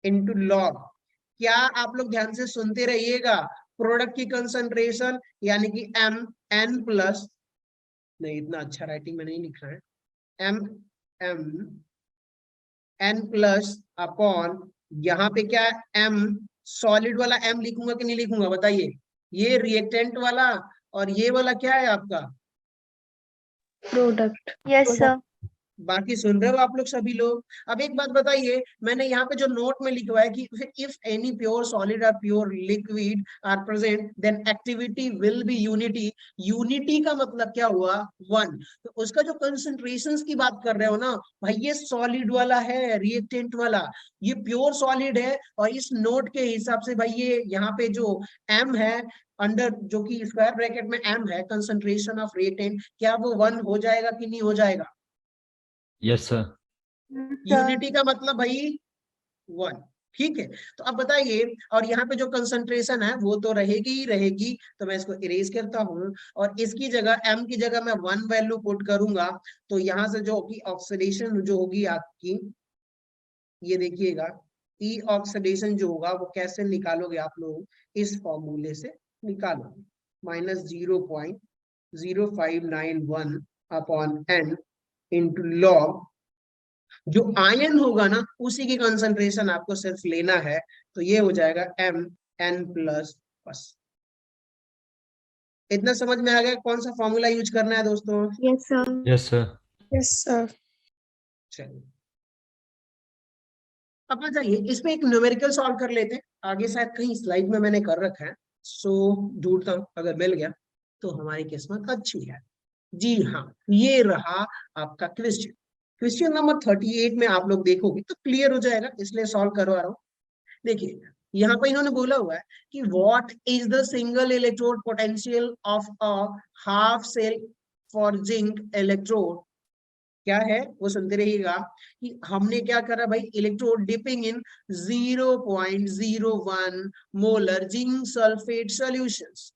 into log. क्या आप लोग ध्यान से सुनते रहिएगा, प्रोडक्ट की कंसंट्रेशन यानी कि m n प्लस, नहीं इतना अच्छा राइटिंग में नहीं लिख रहा है, m m n plus upon, यहाँ पे क्या m, सॉलिड वाला m लिखूंगा कि नहीं लिखूंगा बताइए, ये रिएक्टेंट वाला, और ये वाला क्या है आपका Product. Yes, sir. बाकी सुन रहे हो आप लोग सभी लोग। अब एक बात बताइए, मैंने यहाँ पे जो नोट में लिखा है कि इफ एनी प्योर सॉलिड और pure liquid are present then activity will be unity. Unity का मतलब क्या हुआ, 1। तो उसका जो कंसंट्रेशंस की बात कर रहे हो ना भाई, ये सॉलिड वाला है, रिएक्टेंट वाला, ये प्योर सॉलिड है, और इस नोट के हिसाब से भाई ये यहाँ पे जो m है अंडर, जो कि स्क्वायर ब्रैकेट में m है, कंसंट्रेशन ऑफ रिएक्टेंट, क्या वो 1 हो जाएगा कि नहीं हो जाएगा। Yes sir. यूनिटी का मतलब भाई 1। ठीक है, तो अब बताइए, और यहाँ पे जो कंसंट्रेशन है वो तो रहेगी ही रहेगी, तो मैं इसको इरेज करता हूँ और इसकी जगह m की जगह मैं 1 वैल्यू पुट करूंगा, तो यहाँ से जो होगी ऑक्सीडेशन जो होगी आपकी, ये देखिएगा ई ऑक्सीडेशन जो होगा वो कैसे निकालोगे आप लोग, इस फॉर्मूले से निकालोगे, minus 0.0591 upon n into log, जो आयन होगा ना उसी की कंसंट्रेशन आपको सिर्फ लेना है, तो ये हो जाएगा Mn प्लस, बस इतना समझ में आ गया कौन सा फॉर्मूला यूज करना है दोस्तों। Yes, sir. Yes sir. Yes, sir. चलिए अब आ जाइए इसमें एक न्यूमेरिकल सॉल्व कर लेते हैं, आगे शायद कहीं स्लाइड में मैंने कर रखा है, सो ढूंढता हूं, अगर मिल गया तो हमारी किस्मत अच्छी है। जी हाँ, ये रहा आपका क्वेश्चन, क्वेश्चन नंबर 38 में आप लोग देखोगे तो क्लियर हो जाएगा, इसलिए सॉल्व करवा रहा हूँ। देखिए यहाँ पर इन्होंने बोला हुआ है कि what is the single electrode potential of a half cell for zinc electrode, क्या है वो सुनते रहिएगा कि हमने क्या करा भाई, electrode dipping in 0.01 molar zinc sulphate solutions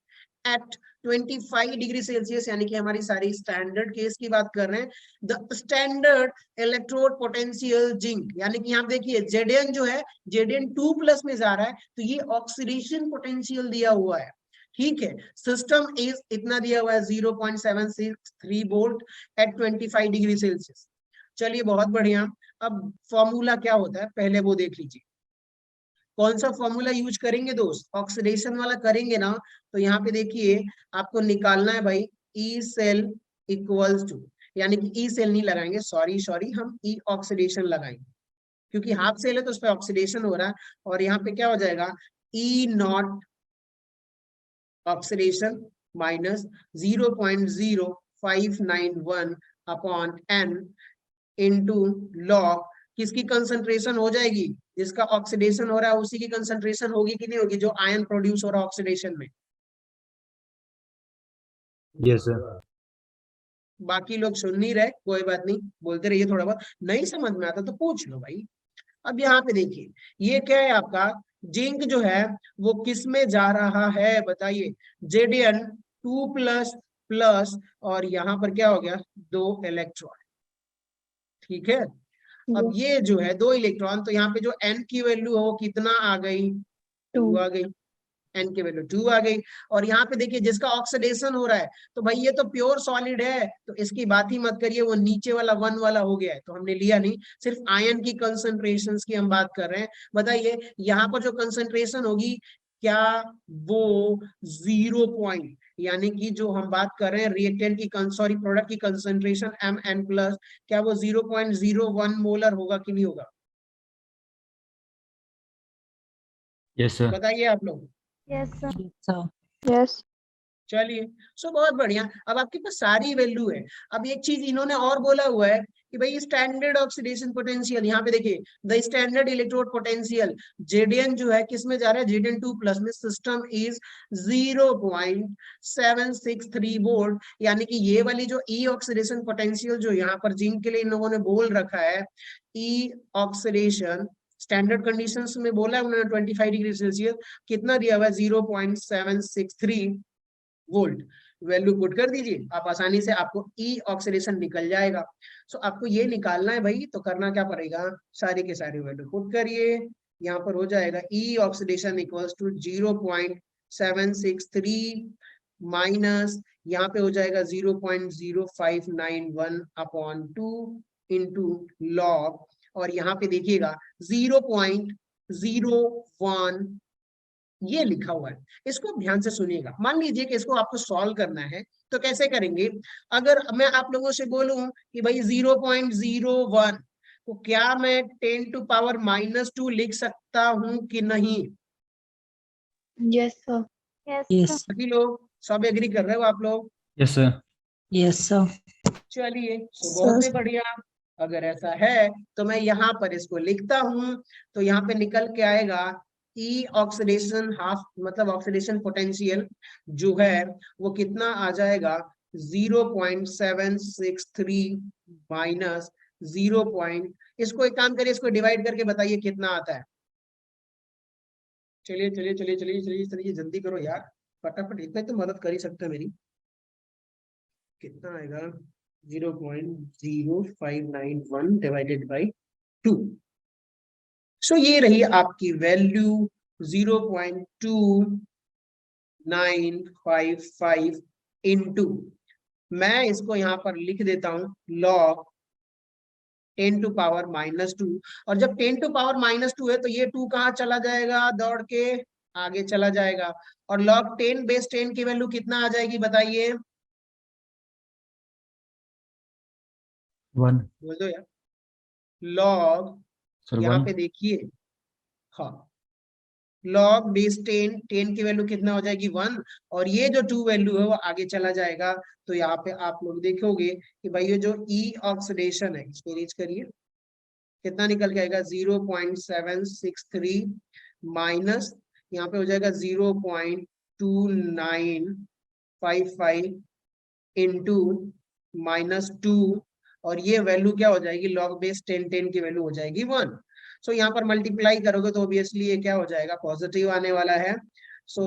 at 25 degree Celsius, यानी कि हमारी सारी स्टैंडर्ड केस की बात कर रहे हैं। The standard electrode potential zinc, यानी कि यहाँ देखिए Zn जो है Zn 2+ में जा रहा है, तो ये ऑक्सीडेशन पोटेंशियल दिया हुआ है, ठीक है। सिस्टम इज इतना दिया हुआ है 0.763 वोल्ट एट 25 डिग्री सेल्सियस। चलिए बहुत बढ़िया। अब फॉर्मूला क्या होता है पहले वो देख लीजिए। कौन सा फॉर्मूला यूज करेंगे दोस्त, ऑक्सीडेशन वाला करेंगे ना, तो यहाँ पे देखिए आपको निकालना है भाई ई सेल इक्वल्स टू, यानी कि ई सेल नहीं लगाएंगे, सॉरी हम ई ऑक्सीडेशन लगाएंगे, क्योंकि हाफ सेल है तो उस पर ऑक्सीडेशन हो रहा है। और यहाँ पे क्या हो जाएगा, E naught oxidation minus 0.0591 upon N into log, किसकी कंसंट्रेशन हो जाएगी, जिसका ऑक्सीडेशन हो रहा है उसी की कंसंट्रेशन होगी कि नहीं होगी, जो आयन प्रोड्यूस हो रहा है ऑक्सीडेशन में। Yes sir. बाकी लोग सुन नहीं रहे, कोई बात नहीं, बोलते रहिए, थोड़ा बहुत नहीं समझ में आता तो पूछ लो भाई। अब यहाँ पे देखिए ये क्या है, आपका जिंक जो है वो किस में जा रहा है बताइए, Zn 2++ और यहाँ पर क्या हो गया 2 इलेक्ट्रॉन, ठीक है। अब ये जो है 2 इलेक्ट्रॉन, तो यहाँ पे जो n की वैल्यू है वो कितना आ गई, 2 आ गई, n की वैल्यू 2 आ गई। और यहाँ पे देखिए जिसका ऑक्सीडेशन हो रहा है, तो भाई ये तो प्योर सॉलिड है, तो इसकी बात ही मत करिए, वो नीचे वाला 1 वाला हो गया है, तो हमने लिया नहीं, सिर्फ आयन की कंसंट्रेशंस की हम बात कर रहे हैं। बताइए यहाँ पर जो कंसंट्रेशन होगी, क्या वो 0 यानी कि जो हम बात कर रहे हैं रिएक्टेंट की सॉरी प्रोडक्ट की कंसंट्रेशन Mn+, क्या वो 0.01 मोलर होगा कि नहीं होगा, यस सर। बताइए आप लोग। Yes, sir. Yes, sir. Yes. चलिए बहुत बढ़िया। अब आपके पास सारी वैल्यू है। अब एक चीज इन्होंने और बोला हुआ है कि भाई स्टैंडर्ड ऑक्सीडेशन पोटेंशियल, यहाँ पे देखिए the standard electrode potential Zn जो है किस में जा रहा है, Zn 2+ में, सिस्टम इज 0.763 वोल्ट, यानी कि ये वाली जो ई ऑक्सीडेशन पोटेंशियल जो यहाँ पर जिंक के लिए इन लोगों ने बोल रखा है, ई ऑक्सीडेशन स्टैंडर्ड कंडीशंस में बोला है उन्होंने 25 डिग्री सेल्सियस, कितना दिया हुआ है 0.763 वोल्ट। वैल्यू पुट कर दीजिए, आप आसानी से आपको ई ऑक्सीडेशन निकल जाएगा। सो आपको ये निकालना है भाई, तो करना क्या पड़ेगा, सारे के सारे वैल्यू पुट करिए, यहाँ पर हो जाएगा ई ऑक्सीडेशन इक्वल्स टू 0.763 माइनस यहाँ पे हो जाएगा 0.0591 अपॉन 2 इंटू लॉग, और यहाँ पे देखिएगा 0.01 ये लिखा हुआ है। इसको ध्यान से सुनिएगा। मान लीजिए कि इसको आपको सॉल्व करना है, तो कैसे करेंगे, अगर मैं आप लोगों से बोलूं कि भाई 0.01, तो क्या मैं 10⁻⁻2 लिख सकता हूं कि नहीं, Yes, sir. Yes. सभी लोग सब एग्री कर रहे हो आप लोग, यस सर। Yes, sir. चलिए बहुत ही बढ़िया। अगर ऐसा है तो मैं यहाँ पर इसको लिखता हूं, तो यहाँ पे निकल के आएगा ई ऑक्सीडेशन हाफ, मतलब ऑक्सीडेशन पोटेंशियल जो है वो कितना आ जाएगा 0.763 माइनस 0. इसको एक काम करिए, इसको डिवाइड करके बताइए कितना आता है। चलिए चलिए चलिए चलिए चलिए चलिए जल्दी करो यार, फटाफट, इतना तो मदद कर ही सकते मेरी। कितना आएगा 0.0591 डिवाइडेड बाई 2। सो ये रही आपकी वैल्यू 0.2955 इंटू, मैं इसको यहाँ पर लिख देता हूं लॉग 10⁻⁻2, और जब 10⁻⁻2 है तो ये 2 कहाँ चला जाएगा, दौड़ के आगे चला जाएगा, और लॉग 10/10 की वैल्यू कितना आ जाएगी बताइए, 1 बोल दो यार। लॉग सर यहाँ 1। पे देखिए, हाँ लॉग बेस 10 की वैल्यू कितना हो जाएगी 1, और ये जो 2 वैल्यू है वो आगे चला जाएगा। तो यहाँ पे आप लोग देखोगे कि भाई ये जो ई ऑक्सीडेशन है, इसको रीच करिए, कितना निकल के आएगा 0.763 माइनस यहाँ पे हो जाएगा 0.2955 इंटू -2, और ये वैल्यू क्या हो जाएगी, लॉग बेस 10 की वैल्यू हो जाएगी 1। सो यहाँ पर मल्टीप्लाई करोगे तो ऑब्वियसली ये क्या हो जाएगा, पॉजिटिव आने वाला है। सो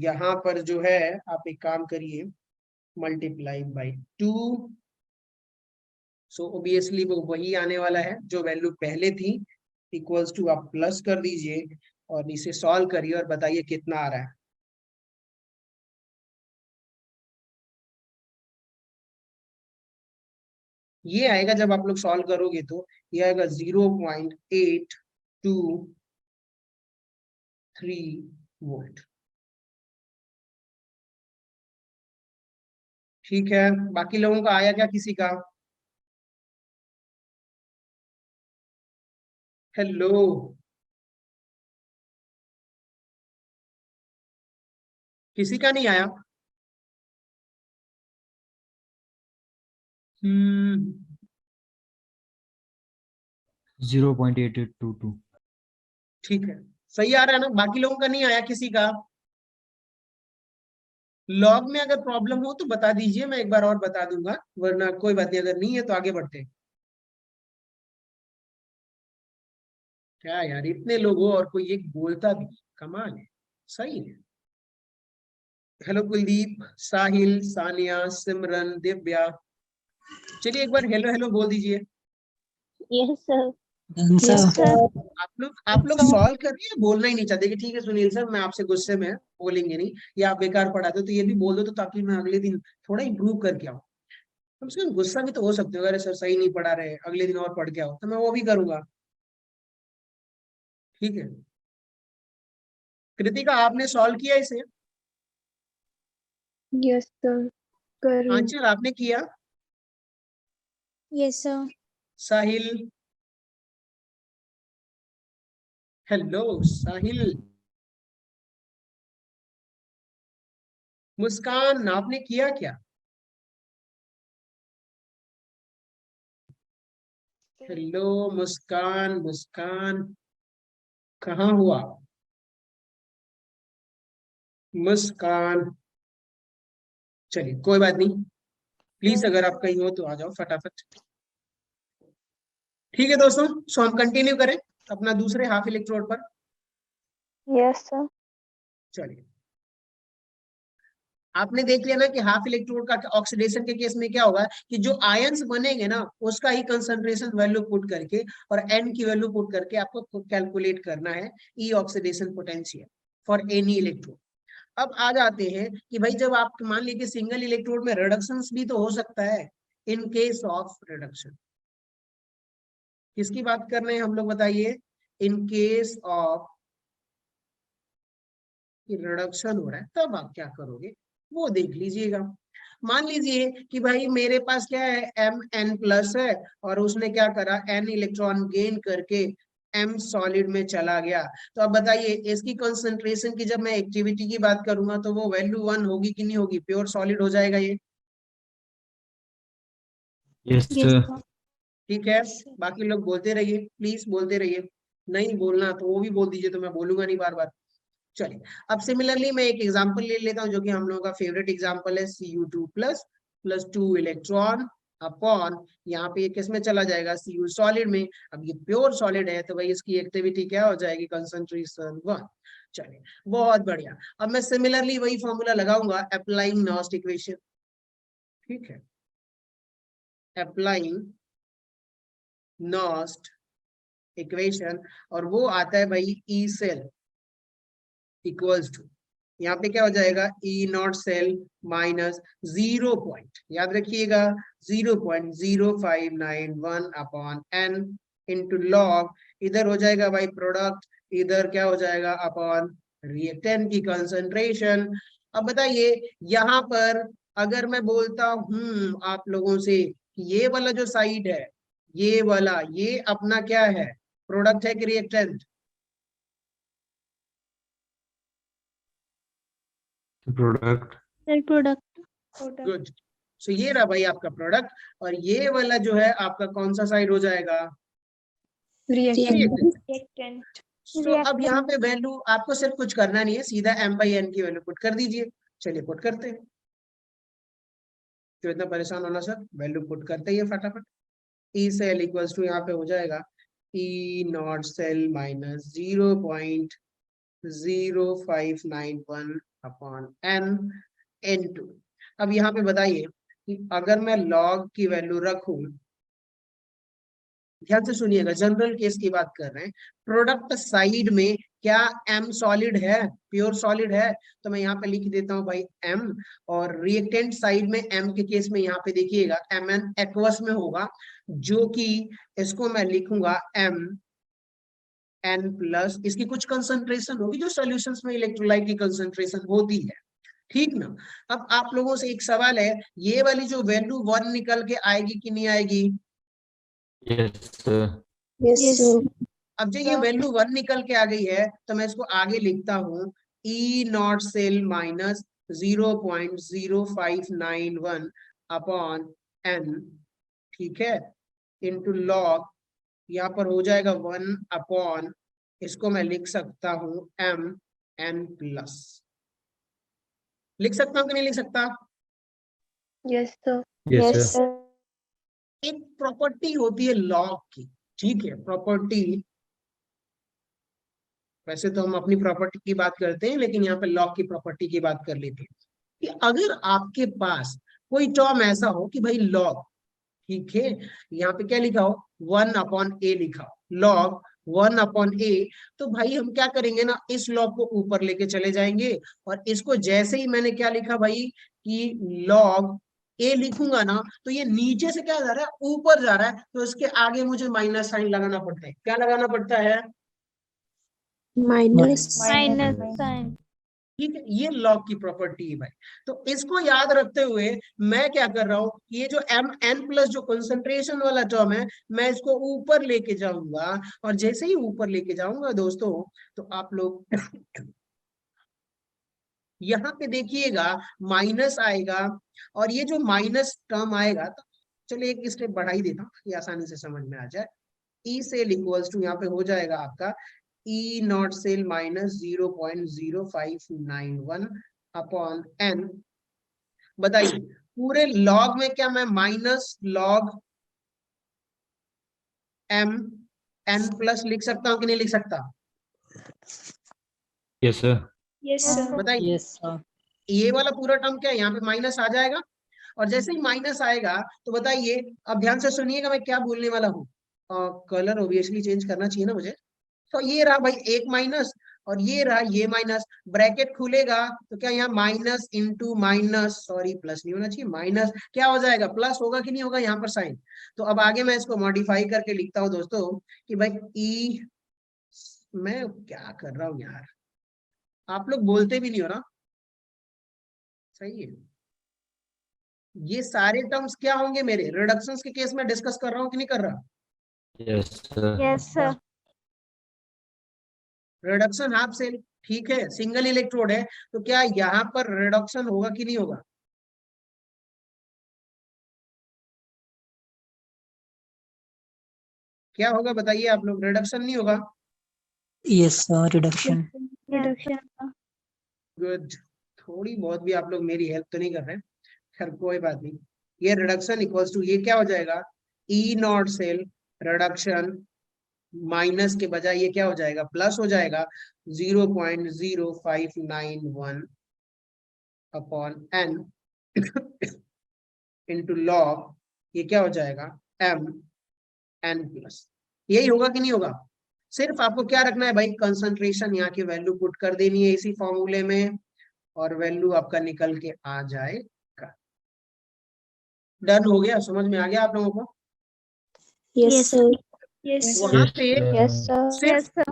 यहाँ पर जो है आप एक काम करिए, मल्टीप्लाई बाई 2, सो ओबियसली वो वही आने वाला है जो वैल्यू पहले थी, इक्वल्स टू आप प्लस कर दीजिए और इसे सॉल्व करिए और बताइए कितना आ रहा है। ये आएगा जब आप लोग सॉल्व करोगे तो ये आएगा 0.8223 वोल्ट। ठीक है, बाकी लोगों का आया क्या, किसी का? हेलो, किसी का नहीं आया? 0.8822। ठीक है, सही आ रहा है ना? बाकी लोगों का नहीं आया किसी का? लॉग में अगर प्रॉब्लम हो तो बता दीजिए, मैं एक बार और बता दूंगा, वरना कोई बात नहीं, अगर नहीं है तो आगे बढ़ते हैं। क्या यार, इतने लोग हो और कोई एक बोलता भी, कमाल है, सही है। हेलो कुलदीप, साहिल, सानिया, सिमरन, दिव्या, चलिए एक बार हेलो हेलो बोल दीजिए। Yes, sir. Done Yes, sir. sir. आप लोग सॉल्व कर रही है, बोलना ही नहीं चाहते कि ठीक है सुनील सर मैं आपसे गुस्से में, बोलेंगे नहीं, या आप बेकार पढ़ाते हो तो ये भी बोल दो, तो ताकि मैं अगले दिन थोड़ा इम्प्रूव करके आऊँ। कम से कम गुस्सा भी तो हो सकते हो, अरे सर सही नहीं पढ़ा रहे, अगले दिन और पढ़ के आओ, तो मैं वो भी करूंगा। ठीक है, कृतिका आपने सॉल्व किया इसे? Yes, sir. करूँ. आंचल आपने किया? Yes, sir. साहिल, हेलो साहिल, मुस्कान आपने किया क्या? हेलो मुस्कान, मुस्कान कहाँ हुआ? मुस्कान, चलिए कोई बात नहीं, प्लीज अगर आप कहीं हो तो आ जाओ फटाफट। ठीक है दोस्तों, सो हम कंटिन्यू करें अपना दूसरे हाफ इलेक्ट्रोड पर। Yes, sir. चलिए, आपने देख लिया ना कि हाफ इलेक्ट्रोड का ऑक्सीडेशन के केस में क्या होगा कि जो आयंस बनेंगे ना उसका ही कंसंट्रेशन वैल्यू पुट करके और एन की वैल्यू पुट करके आपको कैलकुलेट करना है E oxidation potential for any electrode. अब आ जाते हैं कि भाई जब आप मान लीजिए सिंगल इलेक्ट्रोड में रिडक्शंस भी तो हो सकता है, इन केस ऑफ रिडक्शन, किसकी बात कर रहे हैं हम लोग बताइए? इन केस ऑफ रिडक्शन हो रहा है तब आप क्या करोगे वो देख लीजिएगा। मान लीजिए कि भाई मेरे पास क्या है, एम एन प्लस है और उसने क्या करा, एन इलेक्ट्रॉन गेन करके एम सॉलिड में चला गया। तो अब बताइए इसकी कंसंट्रेशन की जब मैं एक्टिविटी की बात करूंगा तो वो वैल्यू 1 होगी कि नहीं होगी? प्योर सॉलिड हो जाएगा ये। Yes Yes, sir. sir. ठीक है, बाकी लोग बोलते रहिए, प्लीज बोलते रहिए, नहीं बोलना तो वो भी बोल दीजिए, तो मैं बोलूंगा नहीं बार बार। चलिए, अब सिमिलरली मैं एक एग्जांपल ले लेता हूं जो कि हम लोगों का फेवरेट एग्जांपल है, Cu2 plus plus 2 electron upon, यहाँ पे ये किस में चला जाएगा, Cu सॉलिड में। अब ये प्योर सॉलिड है तो भाई इसकी एक्टिविटी क्या हो जाएगी, कंसंट्रेशन 1। चलिए बहुत बढ़िया, अब मैं सिमिलरली वही फॉर्मूला लगाऊंगा, अप्लाइंग नॉस्ट इक्वेशन। ठीक है, अप्लाइंग नॉस्ट इक्वेशन, और वो आता है भाई ई सेल इक्वल्स टू, यहाँ पे क्या हो जाएगा, E naught cell minus 0 point, याद रखिएगा 0.0591 अपॉन एन इंटू लॉग, इधर हो जाएगा भाई प्रोडक्ट, इधर क्या हो जाएगा अपॉन रिएक्टेंट की कंसंट्रेशन। अब बताइए यहाँ पर अगर मैं बोलता हूं आप लोगों से कि ये वाला जो साइड है, ये वाला, ये अपना क्या है, प्रोडक्ट है कि reactant? Product. Sir, product. Good, so ये रहा भाई आपका प्रोडक्ट, और ये वाला जो है आपका कौन सा साइड हो जाएगा, Reactant. Reactant. सो अब यहाँ पे वैल्यू आपको सिर्फ कुछ करना नहीं है, सीधा m बाई n की वैल्यू पुट कर दीजिए। चलिए पुट करते हैं, क्यों इतना परेशान होना सर, वैल्यू पुट करते ही है फटाफट। ई सेल इक्वल्स टू यहाँ पे हो जाएगा E naught cell minus 0.0591 0.0591 upon n n2। अब यहाँ पे बताइए कि अगर मैं log की वैल्यू रखूं, ध्यान से सुनिएगा, जनरल केस की बात कर रहे हैं, प्रोडक्ट साइड में क्या m सॉलिड है, प्योर सॉलिड है, तो मैं यहाँ पे लिख देता हूँ भाई m, और रिएक्टेंट साइड में m के केस में यहाँ पे देखिएगा Mn एक्वस में होगा, जो कि इसको मैं लिखूंगा m n प्लस, इसकी कुछ कंसंट्रेशन होगी जो सॉल्यूशंस में इलेक्ट्रोलाइट की कंसंट्रेशन होती है, ठीक ना। अब आप लोगों से एक सवाल है, ये वाली जो वैल्यू 1 निकल के आएगी कि नहीं आएगी? Yes sir. Yes, sir. अब जब ये वैल्यू 1 निकल के आ गई है तो मैं इसको आगे लिखता हूँ E naught cell minus 0.0591 upon n, ठीक है, इंटू लॉग, यहाँ पर हो जाएगा 1 अपॉन, इसको मैं लिख सकता हूँ m n प्लस, लिख सकता हूँ कि नहीं लिख सकता? Yes, sir. Yes Yes, sir. sir. एक प्रॉपर्टी होती है लॉग की, ठीक है, प्रॉपर्टी, वैसे तो हम अपनी प्रॉपर्टी की बात करते हैं लेकिन यहाँ पे लॉग की प्रॉपर्टी की बात कर लेते हैं कि अगर आपके पास कोई टर्म ऐसा हो कि भाई लॉग, ठीक है, यहाँ पे क्या लिखा हो 1 अपॉन ए लिखा हो, लॉग 1 अपॉन ए, तो भाई हम क्या करेंगे ना, इस लॉग को ऊपर लेके चले जाएंगे, और इसको जैसे ही मैंने क्या लिखा भाई कि लॉग ए लिखूंगा ना, तो ये नीचे से क्या जा रहा है, ऊपर जा रहा है, तो इसके आगे मुझे माइनस साइन लगाना पड़ता है। क्या लगाना पड़ता है? Minus. Minus sign. ठीक है, ये लॉग की प्रॉपर्टी है भाई। तो इसको याद रखते हुए मैं क्या कर रहा हूँ, ये जो एम एन प्लस जो कंसंट्रेशन वाला टर्म है, मैं इसको ऊपर लेके जाऊंगा, और जैसे ही ऊपर लेके जाऊंगा दोस्तों, तो आप लोग यहाँ पे देखिएगा माइनस आएगा, और ये जो माइनस टर्म आएगा, तो चलिए एक स्टेप बढ़ा ही देता हूँ कि आसानी से समझ में आ जाए। ई सेल इक्वल्स टू यहाँ पे हो जाएगा आपका E naught cell minus 0.0591 upon n। बताइए पूरे लॉग में क्या मैं minus log m n plus लिख सकता हूँ कि नहीं लिख सकता? Yes sir. Yes, sir. बताइए, Yes, sir. ये वाला पूरा टर्म क्या है, यहाँ पे माइनस आ जाएगा, और जैसे ही माइनस आएगा तो बताइए, अब ध्यान से सुनिएगा मैं क्या बोलने वाला हूँ, कलर ऑब्वियसली चेंज करना चाहिए ना मुझे। तो ये रहा भाई एक माइनस, और ये रहा ये माइनस, ब्रैकेट खुलेगा तो क्या यहाँ minus into minus, sorry plus नहीं होना चाहिए, माइनस क्या हो जाएगा, प्लस होगा कि नहीं होगा यहाँ पर साइन। तो अब आगे मैं इसको मॉडिफाई करके लिखता हूँ दोस्तों कि भाई ई, मैं क्या कर रहा हूँ यार, आप लोग बोलते भी नहीं हो ना, सही है। ये सारे टर्म्स क्या होंगे मेरे, रिडक्शंस के केस में डिस्कस कर रहा हूँ कि नहीं कर रहा? Yes sir. Yes, sir. Reduction half cell, ठीक है, सिंगल इलेक्ट्रोड है, तो क्या यहाँ पर रिडक्शन होगा कि नहीं होगा? क्या होगा बताइए आप लोग, रिडक्शन नहीं होगा? Yes, sir. Reduction. Reduction. Good, थोड़ी बहुत भी आप लोग मेरी हेल्प तो नहीं कर रहे, खैर कोई बात नहीं। ये रिडक्शन इक्वल्स टू ये क्या हो जाएगा, E naught cell reduction minus के बजाय ये क्या हो जाएगा, प्लस हो जाएगा 0.0591 अपॉन n इंटू लॉग, ये क्या हो जाएगा m n प्लस, यही होगा कि नहीं होगा? सिर्फ आपको क्या रखना है भाई, कंसंट्रेशन यहाँ की वैल्यू पुट कर देनी है इसी फॉर्मूले में, और वैल्यू आपका निकल के आ जाएगा। डन हो गया, समझ में आ गया आप लोगों को? Yes, sir. Yes, वहां पे Yes, sir. Yes, sir.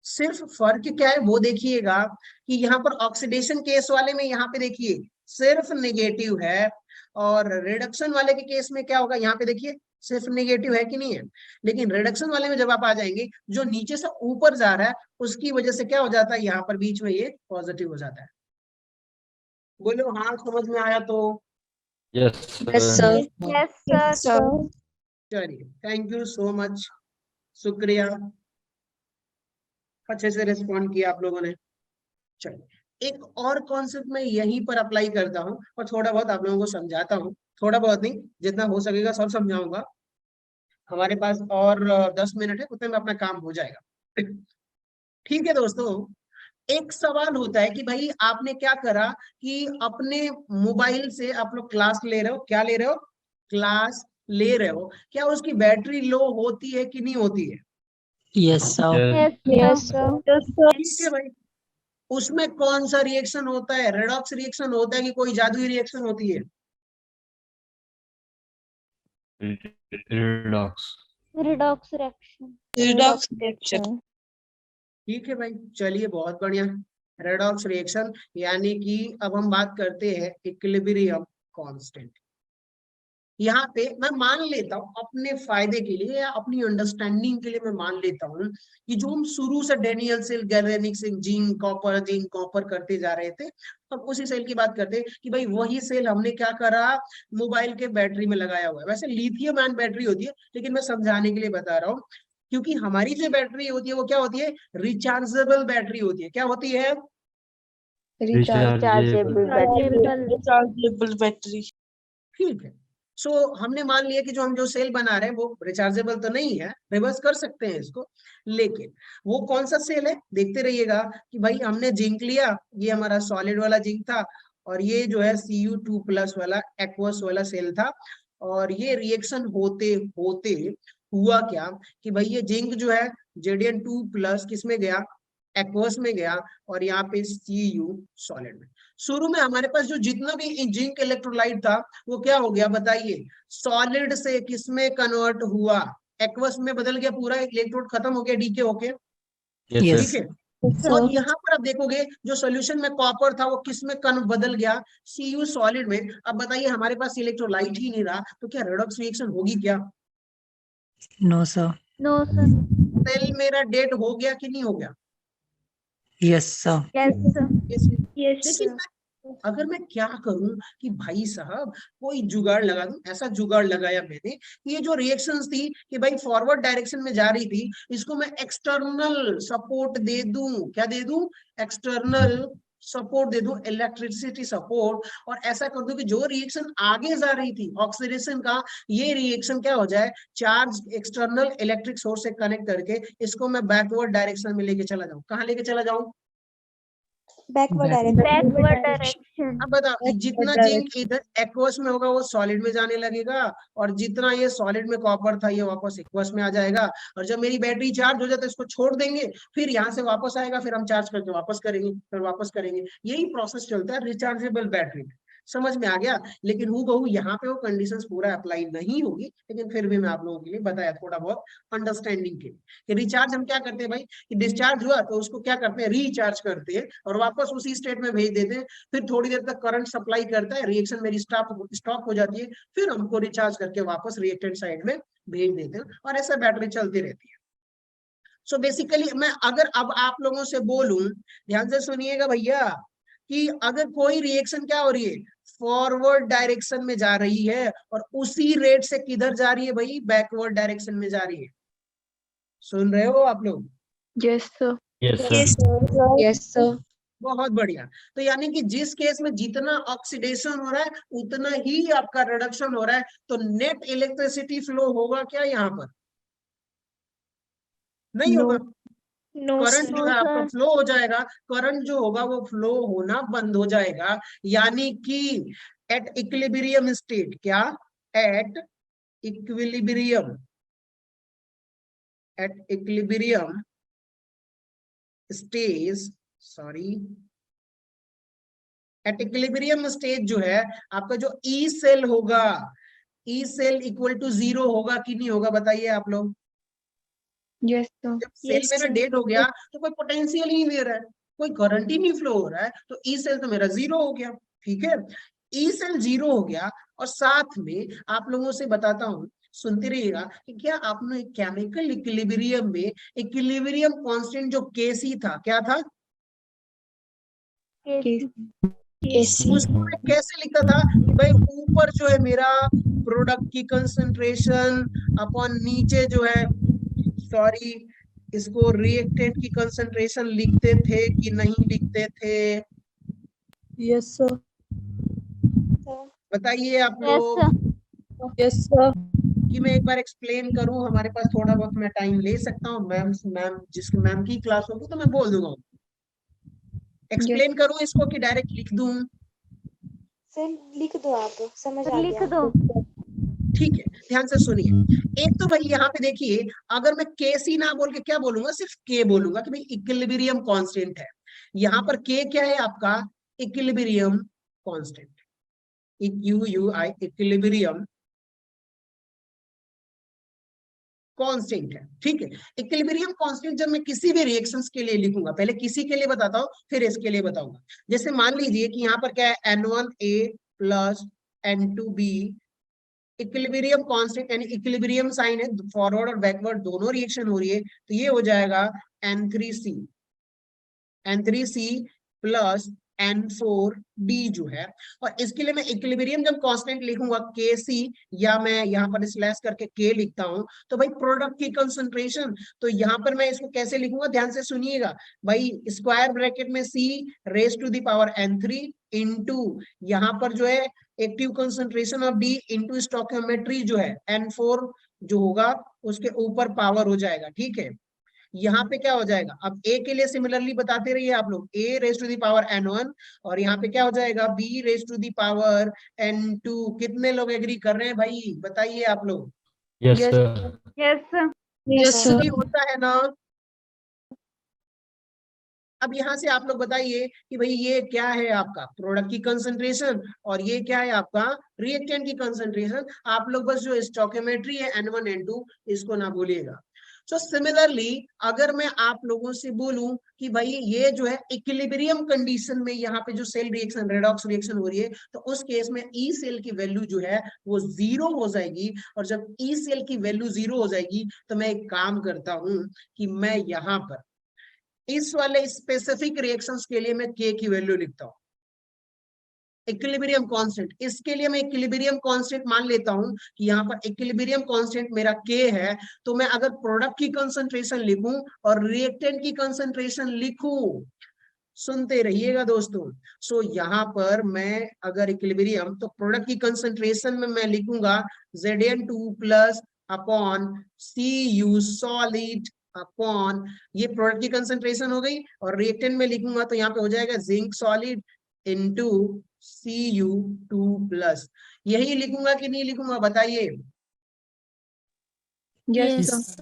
सिर्फ फर्क क्या है वो देखिएगा कि यहाँ पर ऑक्सीडेशन केस वाले में यहाँ पे देखिए सिर्फ नेगेटिव है, और रिडक्शन वाले के केस में क्या होगा, यहाँ पे देखिए सिर्फ नेगेटिव है कि नहीं है, लेकिन रिडक्शन वाले में जब आप आ जाएंगे, जो नीचे से ऊपर जा रहा है उसकी वजह से क्या हो जाता है, यहाँ पर बीच में ये पॉजिटिव हो जाता है। बोलो हाँ समझ में आया तो? Yes Yes, sir. Yes, Yes, sir. sir. चलिए थैंक यू सो मच, शुक्रिया, अच्छे से रिस्पॉन्ड किया आप लोगों ने। चलिए एक और कॉन्सेप्ट मैं यहीं पर अप्लाई करता हूँ, और थोड़ा बहुत आप लोगों को समझाता हूँ, थोड़ा बहुत नहीं, जितना हो सकेगा सब समझाऊंगा। हमारे पास और 10 मिनट है, उतने में अपना काम हो जाएगा। ठीक है दोस्तों, एक सवाल होता है कि भाई आपने क्या करा कि अपने मोबाइल से आप लोग क्लास ले रहे हो, क्या ले रहे हो, क्लास ले रहे हो, क्या उसकी बैटरी लो होती है कि नहीं होती है? Yes, sir. Yes, sir. ठीक है भाई, उसमें कौन सा रिएक्शन होता है? रेडॉक्स रिएक्शन होता है कि कोई जादुई रिएक्शन होती है? Redox. Redox reaction. Redox reaction. ठीक है भाई, चलिए बहुत बढ़िया। रेडॉक्स रिएक्शन, यानी कि अब हम बात करते हैं इक्विलिब्रियम कांस्टेंट। यहाँ पे मैं मान लेता हूँ अपने फायदे के लिए या अपनी अंडरस्टैंडिंग के लिए, मैं मान लेता हूँ कि जो हम शुरू से Daniell cell, galvanic cell, zinc copper करते जा रहे थे, अब उसी सेल की बात करते हैं कि भाई वही सेल हमने क्या करा, मोबाइल के बैटरी में लगाया हुआ है। वैसे लिथियम आयन बैटरी होती है, लेकिन मैं समझाने के लिए बता रहा हूँ, क्योंकि हमारी जो बैटरी होती है वो क्या होती है, रिचार्जेबल बैटरी होती है। क्या होती है? रिचार्जेबल। Rechargeable battery. ठीक है। सो हमने मान लिया कि जो हम जो सेल बना रहे हैं वो रिचार्जेबल तो नहीं है, रिवर्स कर सकते हैं इसको, लेकिन वो कौन सा सेल है देखते रहिएगा कि भाई हमने जिंक लिया, ये हमारा सॉलिड वाला जिंक था, और ये जो है Cu2+ वाला एक्वस वाला सेल था। और ये रिएक्शन होते होते हुआ क्या कि भाई ये जिंक जो है Zn2+ किस में गया, एक्वस में गया, और यहाँ पे Cu सॉलिड में। शुरू में हमारे पास जो जितना भी जिंक इलेक्ट्रोलाइट था वो क्या हो गया बताइए, सॉलिड से किसमें कन्वर्ट हुआ, एक्वस में बदल गया, पूरा इलेक्ट्रोड खत्म हो गया डीके होके। यस ठीक है। और यहाँ पर आप देखोगे जो सोल्यूशन में कॉपर था वो किस में बदल गया, Cu सॉलिड में। अब बताइए हमारे पास इलेक्ट्रोलाइट ही नहीं रहा तो क्या रेडॉक्स रिएक्शन होगी क्या? No, sir. No, sir. Cell मेरा डेड हो गया कि नहीं हो गया? Yes, sir. Yes, sir. Yes, लेकिन sir. अगर मैं क्या करूं कि भाई साहब कोई जुगाड़ लगा दूं, ऐसा जुगाड़ लगाया मैंने कि ये जो रिएक्शंस थी कि भाई फॉरवर्ड डायरेक्शन में जा रही थी, इसको मैं एक्सटर्नल सपोर्ट दे दूं। क्या दे दूं? एक्सटर्नल सपोर्ट दे दूं, इलेक्ट्रिसिटी सपोर्ट। और ऐसा कर दूं कि जो रिएक्शन आगे जा रही थी ऑक्सीडेशन का, ये रिएक्शन क्या हो जाए, चार्ज एक्सटर्नल इलेक्ट्रिक सोर्स से कनेक्ट करके इसको मैं बैकवर्ड डायरेक्शन में लेके चला जाऊं। कहाँ लेके चला जाऊं? Backward Backward direction. अब बताओ, जितना जिंक इधर एक्वस में होगा वो सॉलिड में जाने लगेगा, और जितना ये सॉलिड में कॉपर था ये वापस एक्वस में आ जाएगा। और जब मेरी बैटरी चार्ज हो जाए तो इसको छोड़ देंगे, फिर यहाँ से वापस आएगा, फिर हम चार्ज करके वापस करेंगे, फिर वापस करेंगे। यही प्रोसेस चलता है रिचार्जेबल बैटरी में। समझ में आ गया? लेकिन हूबहू यहाँ पे वो कंडीशंस पूरा अप्लाई नहीं होगी, लेकिन फिर भी मैं आप लोगों के लिए बताया थोड़ा बहुत अंडरस्टैंडिंग के लिए कि रिचार्ज हम क्या करते हैं भाई, कि डिस्चार्ज हुआ तो उसको क्या करते हैं, रिचार्ज करते हैं और वापस उसी स्टेट में भेज देते हैं। फिर थोड़ी देर तक करंट सप्लाई करता है, रिएक्शन मेरी स्टॉप हो जाती है, फिर हमको रिचार्ज करके वापस रिएक्टेंट साइड में भेज देते हैं, और ऐसा बैटरी चलती रहती है। सो बेसिकली मैं अगर अब आप लोगों से बोलूं, ध्यान से सुनिएगा भैया, कि अगर कोई रिएक्शन क्या हो रही है, फॉरवर्ड डायरेक्शन में जा रही है, और उसी रेट से किधर जा रही है भाई, बैकवर्ड डायरेक्शन में जा रही है। सुन रहे हो आप लोग? Yes, sir. Yes sir. Yes, sir. बहुत बढ़िया। तो यानी कि जिस केस में जितना ऑक्सीडेशन हो रहा है उतना ही आपका रिडक्शन हो रहा है, तो नेट इलेक्ट्रिसिटी फ्लो होगा क्या यहाँ पर? नहीं होगा। No, current sir. जो है आपका फ्लो हो जाएगा, करंट जो होगा वो फ्लो होना बंद हो जाएगा। यानी कि एट इक्विलिब्रियम स्टेट, क्या? At equilibrium, at equilibrium stage, sorry, at equilibrium stage जो है आपका, जो ई सेल होगा, ई सेल इक्वल टू 0 होगा कि नहीं होगा बताइए आप लोग? Yes, sir. जब सेल मेरा डेड हो गया तो कोई पोटेंशियल ही नहीं दे रहा है, कोई करंट ही नहीं फ्लो हो रहा है, तो ई सेल तो मेरा 0 हो गया। ठीक है, ई सेल 0 हो गया। और साथ में आप लोगों से बताता हूं, सुनते रहिएगा, कि क्या आपने केमिकल इक्विलिब्रियम में इक्विलिब्रियम कांस्टेंट जो Kc था, क्या था? उसको मैं कैसे लिखता था कि भाई ऊपर जो है मेरा प्रोडक्ट की कंसंट्रेशन अपॉन नीचे जो है, सॉरी, इसको रिएक्टेंट की कंसंट्रेशन लिखते थे कि नहीं लिखते थे? Yes, sir. बताइए आप Yes, लोग। sir. Yes, sir. कि मैं एक बार एक्सप्लेन करूं, हमारे पास थोड़ा बहुत मैं टाइम ले सकता हूं, मैम जिसकी मैम की क्लास होगी तो मैं बोल दूंगा। एक्सप्लेन करूं इसको कि डायरेक्ट लिख दूं? सर लिख दो, आप समझ आ लिख गया। दो। ठीक है, ध्यान से सुनिए। एक तो भाई यहाँ पे देखिए, अगर मैं के सी ना बोल के क्या बोलूंगा, सिर्फ के बोलूंगा कि भाई इक्विलिब्रियम कांस्टेंट है। यहाँ पर के क्या है आपका? Equilibrium constant, IQUI, equilibrium constant है। ठीक है, इक्विलिब्रियम कांस्टेंट जब मैं किसी भी रिएक्शंस के लिए लिखूंगा, पहले किसी के लिए बताता हूँ फिर इसके लिए बताऊंगा। जैसे मान लीजिए कि यहाँ पर क्या है, N1A plus N2B, equilibrium constant यानी इक्विलिब्रियम साइन है, फॉरवर्ड और बैकवर्ड दोनों रिएक्शन हो रही है, तो ये हो जाएगा N3C प्लस N4D जो है। और इसके लिए मैं इक्विलिब्रियम जब कांस्टेंट लिखूंगा KC, या मैं यहाँ पर स्लैश करके K लिखता हूं, तो भाई प्रोडक्ट की कंसंट्रेशन, तो यहाँ पर मैं इसको कैसे लिखूंगा, ध्यान से सुनिएगा भाई, स्क्वायर ब्रैकेट में C raise to the power N3 into यहाँ पर जो है active concentration of D into stoichiometry जो है N4 जो होगा उसके ऊपर पावर हो जाएगा। ठीक है, यहाँ पे क्या हो जाएगा, अब ए के लिए सिमिलरली बताते रहिए आप लोग, a raise to the power N1, और यहाँ पे क्या हो जाएगा, b raise to the power N2। कितने लोग एग्री कर रहे हैं भाई, बताइए आप लोग। Yes Yes. Sir. Yes yes sir. भी होता है ना। अब यहाँ से आप लोग बताइए कि भाई ये क्या है आपका प्रोडक्ट की कंसंट्रेशन, और ये क्या है आपका रिएक्टेंट की कंसंट्रेशन। आप लोग बस जो स्टोइकियोमेट्री है N1 N2 इसको ना भूलिएगा। सो सिमिलरली अगर मैं आप लोगों से बोलूं कि भाई ये जो है इक्विलिब्रियम कंडीशन में यहाँ पे जो सेल रिएक्शन रेडॉक्स रिएक्शन हो रही है, तो उस केस में ई सेल की वैल्यू जो है वो 0 हो जाएगी। और जब ई सेल की वैल्यू 0 हो जाएगी तो मैं एक काम करता हूं कि मैं यहाँ पर इस वाले स्पेसिफिक रिएक्शंस के लिए मैं के की वैल्यू लिखता हूं, इक्विलिब्रियम कांस्टेंट। इसके लिए मैं इक्विलिब्रियम कांस्टेंट मान लेता हूं कि यहाँ पर इक्विलिब्रियम कांस्टेंट मेरा के है, तो मैं अगर प्रोडक्ट की कंसंट्रेशन लिखूं और रिएक्टेंट की कंसंट्रेशन लिखूं, सुनते रहिएगा दोस्तों। सो यहाँ पर मैं अगर इक्विलिब्रियम, तो प्रोडक्ट की कंसंट्रेशन में मैं लिखूंगा Zn2 plus upon Cu solid upon, ये प्रोडक्ट की कंसंट्रेशन हो गई, और रिएक्टेंट में लिखूंगा तो यहाँ पे हो जाएगा zinc solid into Cu2 plus. यही लिखूंगा कि नहीं लिखूंगा बताइए। यस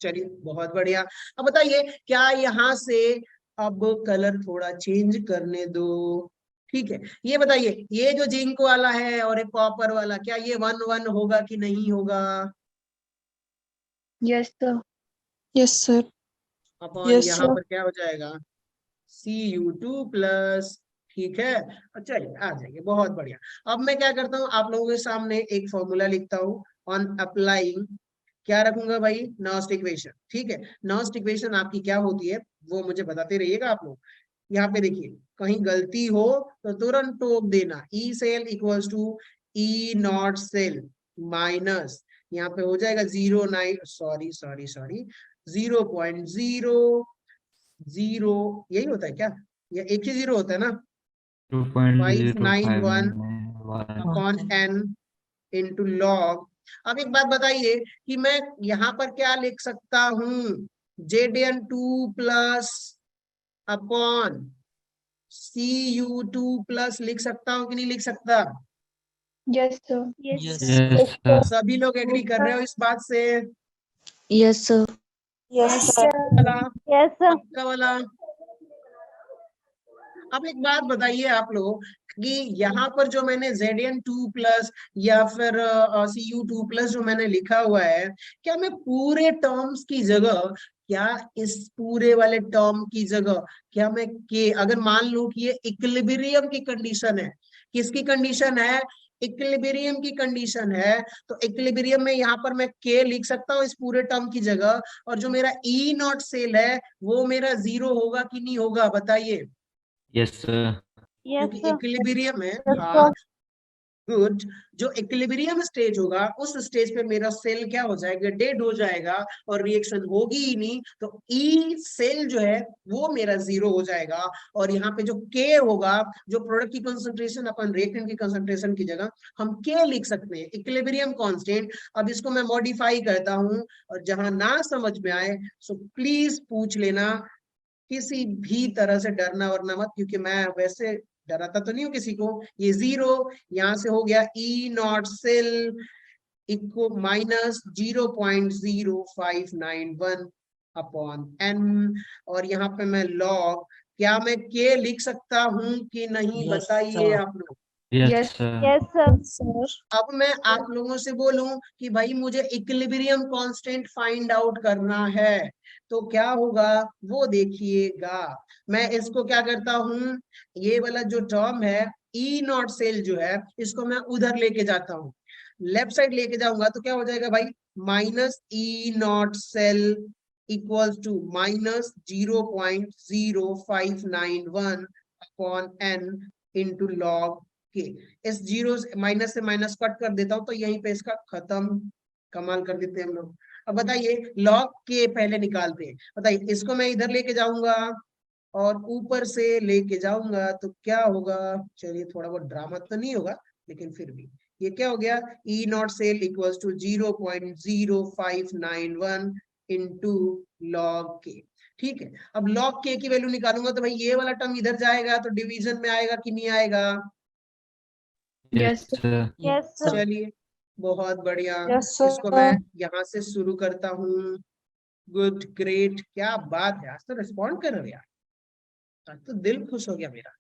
चलिए बहुत बढ़िया। अब बताइए क्या यहाँ से अब कलर थोड़ा चेंज करने दो। ठीक है, ये बताइए, ये जो जिंक वाला है और एक कॉपर वाला, क्या ये 1-1 होगा कि नहीं होगा? Yes sir. Yes sir. Upon Yes, यहाँ sir. पर क्या हो जाएगा, Cu2 प्लस। ठीक है, चलिए आ जाइए, बहुत बढ़िया। अब मैं क्या करता हूँ, आप लोगों के सामने एक फॉर्मूला लिखता हूँ ऑन अप्लाइंग, क्या रखूंगा भाई, नॉस्ट इक्वेशन। ठीक है, नॉस्ट इक्वेशन आपकी क्या होती है वो मुझे बताते रहिएगा आप लोग। यहाँ पे देखिए, कहीं गलती हो तो तुरंत टोक देना, E cell equals to E naught cell minus, यहाँ पे हो जाएगा 0.0, यही होता है क्या, या एक ही 0 होता है ना, 591 अपॉन n इंटू लॉग। अब एक बात बताइए कि मैं यहाँ पर क्या लिख सकता हूँ, Zn2 plus upon Cu2 plus लिख सकता हूँ कि नहीं लिख सकता? Yes sir. Yes. Yes sir. सभी लोग एग्री कर रहे हो इस बात से? Yes, sir. Yes sir. वाला, यस सर। पक्का वाला। अब एक बात बताइए आप लोग कि यहाँ पर जो मैंने Zn2 प्लस या फिर Cu2 प्लस जो मैंने लिखा हुआ है, क्या मैं पूरे टर्म्स की जगह, क्या इस पूरे वाले टर्म की जगह क्या मैं के, अगर मान लूं कि ये इक्विलिब्रियम की कंडीशन है, किसकी कंडीशन है, इक्विलिब्रियम की कंडीशन है, तो इक्विलिब्रियम में यहाँ पर मैं के लिख सकता हूँ इस पूरे टर्म की जगह, और जो मेरा ई नॉट सेल है वो मेरा 0 होगा कि नहीं होगा बताइए? Yes sir. क्योंकि यस इक्विलिब्रियम है। Yes, हाँ, गुड। जो इक्विलिब्रियम स्टेज होगा उस स्टेज पे मेरा सेल क्या हो जाएगा, डेड हो जाएगा, और रिएक्शन होगी ही नहीं, तो ई सेल जो है वो मेरा 0 हो जाएगा। और यहाँ पे जो के होगा, जो प्रोडक्ट की कंसंट्रेशन अपन रिएक्टेंट की कंसंट्रेशन की जगह हम के लिख सकते हैं, इक्विलिब्रियम कांस्टेंट। अब इसको मैं मॉडिफाई करता हूँ, और जहां ना समझ में आए सो प्लीज पूछ लेना, किसी भी तरह से डरना वरना मत, क्योंकि मैं वैसे डराता तो नहीं हूँ किसी को। ये 0 यहाँ से हो गया E naught cell equal minus 0.0591 upon N, और यहाँ पे मैं लॉग, क्या मैं के लिख सकता हूँ कि नहीं, बताइए आप लोग। Yes sir. Yes, sir. अब मैं आप लोगों से बोलूं कि भाई मुझे इक्विलिब्रियम कांस्टेंट फाइंड आउट करना है, तो क्या होगा वो देखिएगा। मैं इसको क्या करता हूं, ये वाला जो टर्म है ई नॉट सेल जो है, इसको मैं उधर लेके जाता हूं, लेफ्ट साइड लेके जाऊंगा तो क्या हो जाएगा भाई, minus E naught cell equals to minus 0.0591 upon N into log के। इस जीरो माइनस से माइनस कट कर देता हूं तो यहीं पे इसका खत्म। कमाल कर देते हैं हम लोग। अब बताइए लॉग के पहले निकालते हैं, बताइए इसको मैं इधर लेके जाऊंगा और ऊपर से लेके जाऊंगा तो क्या होगा। चलिए थोड़ा बहुत ड्रामा तो नहीं होगा, लेकिन फिर भी ये क्या हो गया, E naught cell equals to 0.0591 into log के। ठीक है, अब लॉग के की वैल्यू निकालूंगा तो भाई ये वाला टर्म इधर जाएगा तो डिवीजन में आएगा कि नहीं आएगा। Yes sir. Yes, sir. चलिए बहुत बढ़िया। Yes, sir. इसको मैं यहाँ से शुरू करता हूँ। गुड, ग्रेट, क्या बात है, आज तो रिस्पॉन्ड कर रहे हो यार, आज तो दिल खुश हो गया मेरा।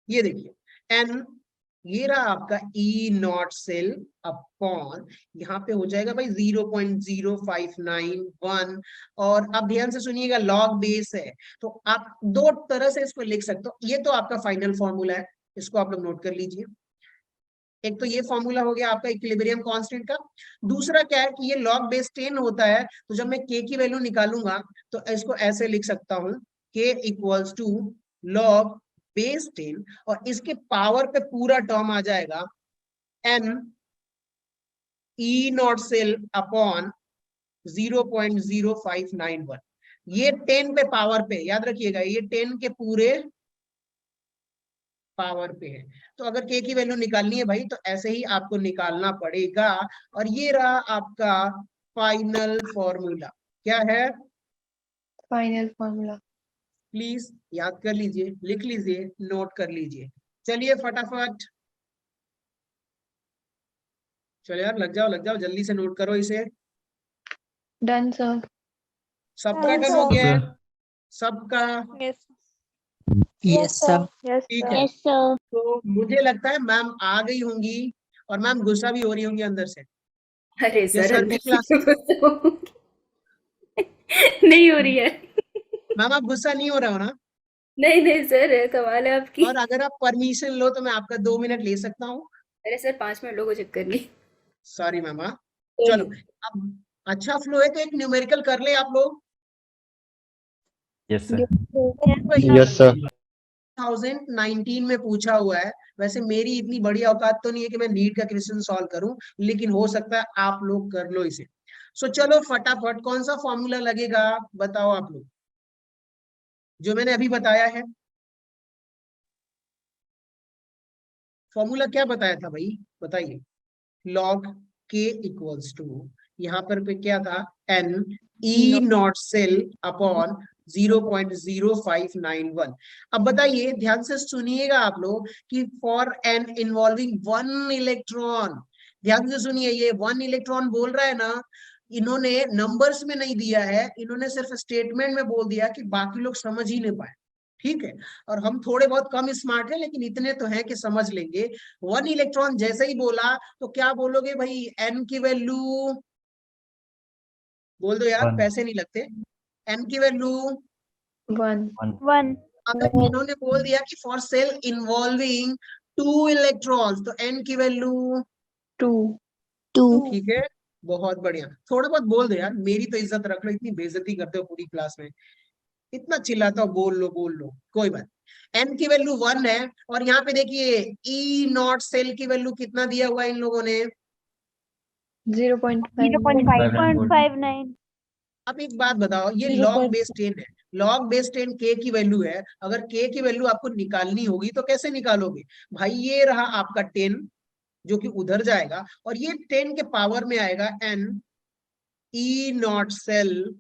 ये देखिए एन, ये रहा आपका ई नॉट सेल अपॉन, यहाँ पे हो जाएगा भाई 0.0591, और अब ध्यान से सुनिएगा लॉग बेस है तो आप दो तरह से इसको लिख सकते हो। ये तो आपका फाइनल फॉर्मूला है, इसको आप लोग नोट कर लीजिए। एक तो ये फॉर्मूला हो गया आपका इक्विलिब्रियम कांस्टेंट का। दूसरा क्या है कि ये log बेस 10 होता है, तो जब मैं k की वैल्यू निकालूंगा तो इसको ऐसे लिख सकता हूं, k equals to log base 10, और इसके पावर पे पूरा टर्म आ जाएगा n e naught cell upon 0.0591। ये 10 पे पावर पे, याद रखिएगा ये 10 के पूरे पावर पे है। तो अगर k की वैल्यू निकालनी है भाई तो ऐसे ही आपको निकालना पड़ेगा। और ये रहा आपका फाइनल फॉर्मूला। क्या है, Final formula. प्लीज याद कर लीजिए, लिख लीजिए, नोट कर लीजिए। चलिए फटाफट, चलो यार लग जाओ जल्दी से नोट करो इसे। Done, sir. सबका Done, डन हो sir. गया है, सबका। Yes. Yes, sir. Yes, ठीक sir. है, Yes, sir. तो मुझे लगता है मैम आ गई होंगी, और मैम गुस्सा भी हो रही होंगी अंदर से। अरे ये सर सर अंदर की से क्लास, क्यों गुस्सा होंगी? नहीं हो रही है। मैम आप गुस्सा नहीं हो रहे हो ना। नहीं नहीं सर, कमाल है आपकी। और अगर आप परमिशन लो तो मैं आपका 2 मिनट ले सकता हूँ। अरे सर 5 मिनट लोगों चक्कर नहीं। Sorry ma'am. कोई चलो नहीं। अब अच्छा फ्लो है तो एक न्यूमेरिकल कर ले आप लोग। Yes sir. Yes sir. 2019 में पूछा हुआ है। वैसे मेरी इतनी बड़ी औकात तो नहीं है कि मैं नीट का क्वेश्चन सॉल्व करूं, लेकिन हो सकता है आप लोग कर लो इसे। सो चलो फटाफट, कौन सा फॉर्मूला लगेगा बताओ आप लोग, जो मैंने अभी बताया है। फॉर्मूला क्या बताया था भाई, बताइए। लॉग के इक्वल्स टू, यहाँ पर पे क्या था, n E naught cell upon 0.0591। अब बताइए ध्यान से सुनिएगा आप लोग कि फॉर एन इन्वॉल्विंग 1 इलेक्ट्रॉन, ध्यान से सुनिए, ये 1 इलेक्ट्रॉन बोल रहा है ना, इन्होंने नंबर्स में नहीं दिया है, इन्होंने सिर्फ स्टेटमेंट में बोल दिया कि बाकी लोग समझ ही नहीं पाए। ठीक है, और हम थोड़े बहुत कम स्मार्ट हैं लेकिन इतने तो हैं कि समझ लेंगे। 1 इलेक्ट्रॉन जैसे ही बोला तो क्या बोलोगे भाई, एन की वैल्यू बोल दो यार, 1 पैसे नहीं लगते। एन की वैल्यू, 1. 1 1. अगर इन्होंने बोल दिया कि फॉर सेल इन्वॉल्विंग 2 इलेक्ट्रॉन्स तो एन की वैल्यू 2. 2 ठीक है, बहुत बढ़िया। थोड़ा बहुत बोल दो यार, मेरी तो इज्जत रख लो, इतनी बेइज्जती करते हो पूरी क्लास में, इतना चिल्लाता हो, बोल लो कोई बात। एन की वैल्यू 1 है, और यहाँ पे देखिए ई नॉट सेल की वैल्यू कितना दिया हुआ है इन लोगों ने। 0.59. अब एक बात बताओ, ये 0. लॉग बेस 10 है, लॉग बेस 10 के की वैल्यू है। अगर के की वैल्यू आपको निकालनी होगी तो कैसे निकालोगे भाई, ये रहा आपका 10 जो कि उधर जाएगा, और ये 10 के पावर में आएगा n E naught cell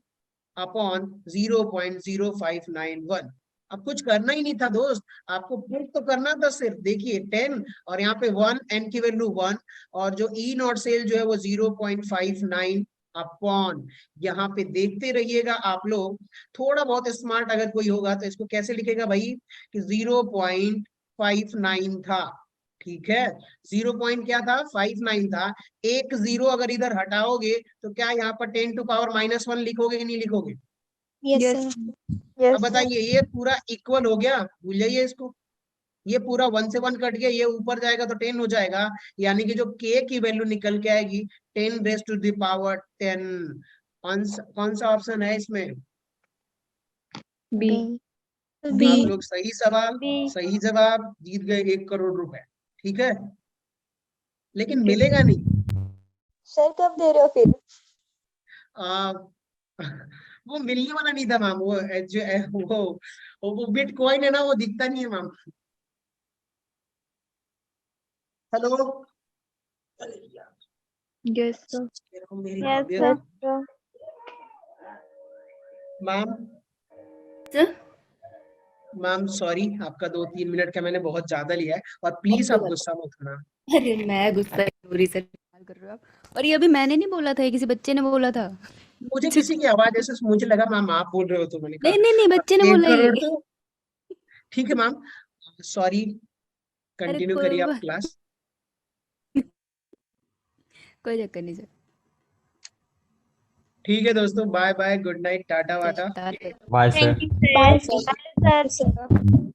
upon 0.0591। अब कुछ करना ही नहीं था दोस्त, आपको प्रूफ तो करना था सिर्फ। देखिए 10 और यहाँ पे 1, n की वैल्यू 1, और जो ई नॉट सेल जो है वो 0.59 अपॉन, यहाँ पे देखते रहिएगा आप लोग, थोड़ा बहुत स्मार्ट अगर कोई होगा तो इसको कैसे लिखेगा भाई कि 0.59 था, ठीक है। 0 क्या था, 59 था। एक 0 अगर इधर हटाओगे तो क्या यहाँ पर 10 टू पावर -1 लिखोगे कि नहीं लिखोगे? Yes Yes. सर। अब Yes, sir. बताइए ये पूरा इक्वल हो गया, भूल जाइए इसको। ये पूरा 1 से 1 कट गया, ये ऊपर जाएगा तो 10 हो जाएगा, यानी कि जो k की वैल्यू निकल के आएगी 10 रेज़ टू द पावर 10। कौन सा ऑप्शन है इसमें? B. B. आप लोग सही सवाल, B. सही जवाब, जीत गए 1 करोड़ रुपए, ठीक है। लेकिन ठीक है। मिलेगा नहीं। सर कब दे रहे हो फिर? आ, वो मिलने वाला नहीं था मैम, वो जो वो बिटकॉइन है ना, वो दिखता नहीं है मैम। हेलो, अरे यार, Yes, sir. कह रहा हूँ मेरी Yes, तबीयत। sir. Ma'am sir ma'am sorry, आपका 2-3 मिनट का मैंने बहुत ज्यादा लिया है, और प्लीज आप गुस्सा मत करना। अरे मैं गुस्सा नहीं हो रही सर, इस्तेमाल कर रहे हो आप। और ये अभी मैंने नहीं बोला था, ये किसी बच्चे ने बोला था। मुझे किसी की आवाज ऐसे मुझे लगा मैम आप बोल रहे हो, तो मैंने नहीं कहा नहीं नहीं, बच्चे ने 1 बोला करोड़ ये। तो ठीक है मैम, सॉरी, अरे कंटिन्यू करिए आप क्लास। कोई चक्कर नहीं सर। ठीक है दोस्तों, bye bye, good night, tata वाटा। Tata. Bye sir. Thank you, sir. Bye, sir. Bye, sir. Sir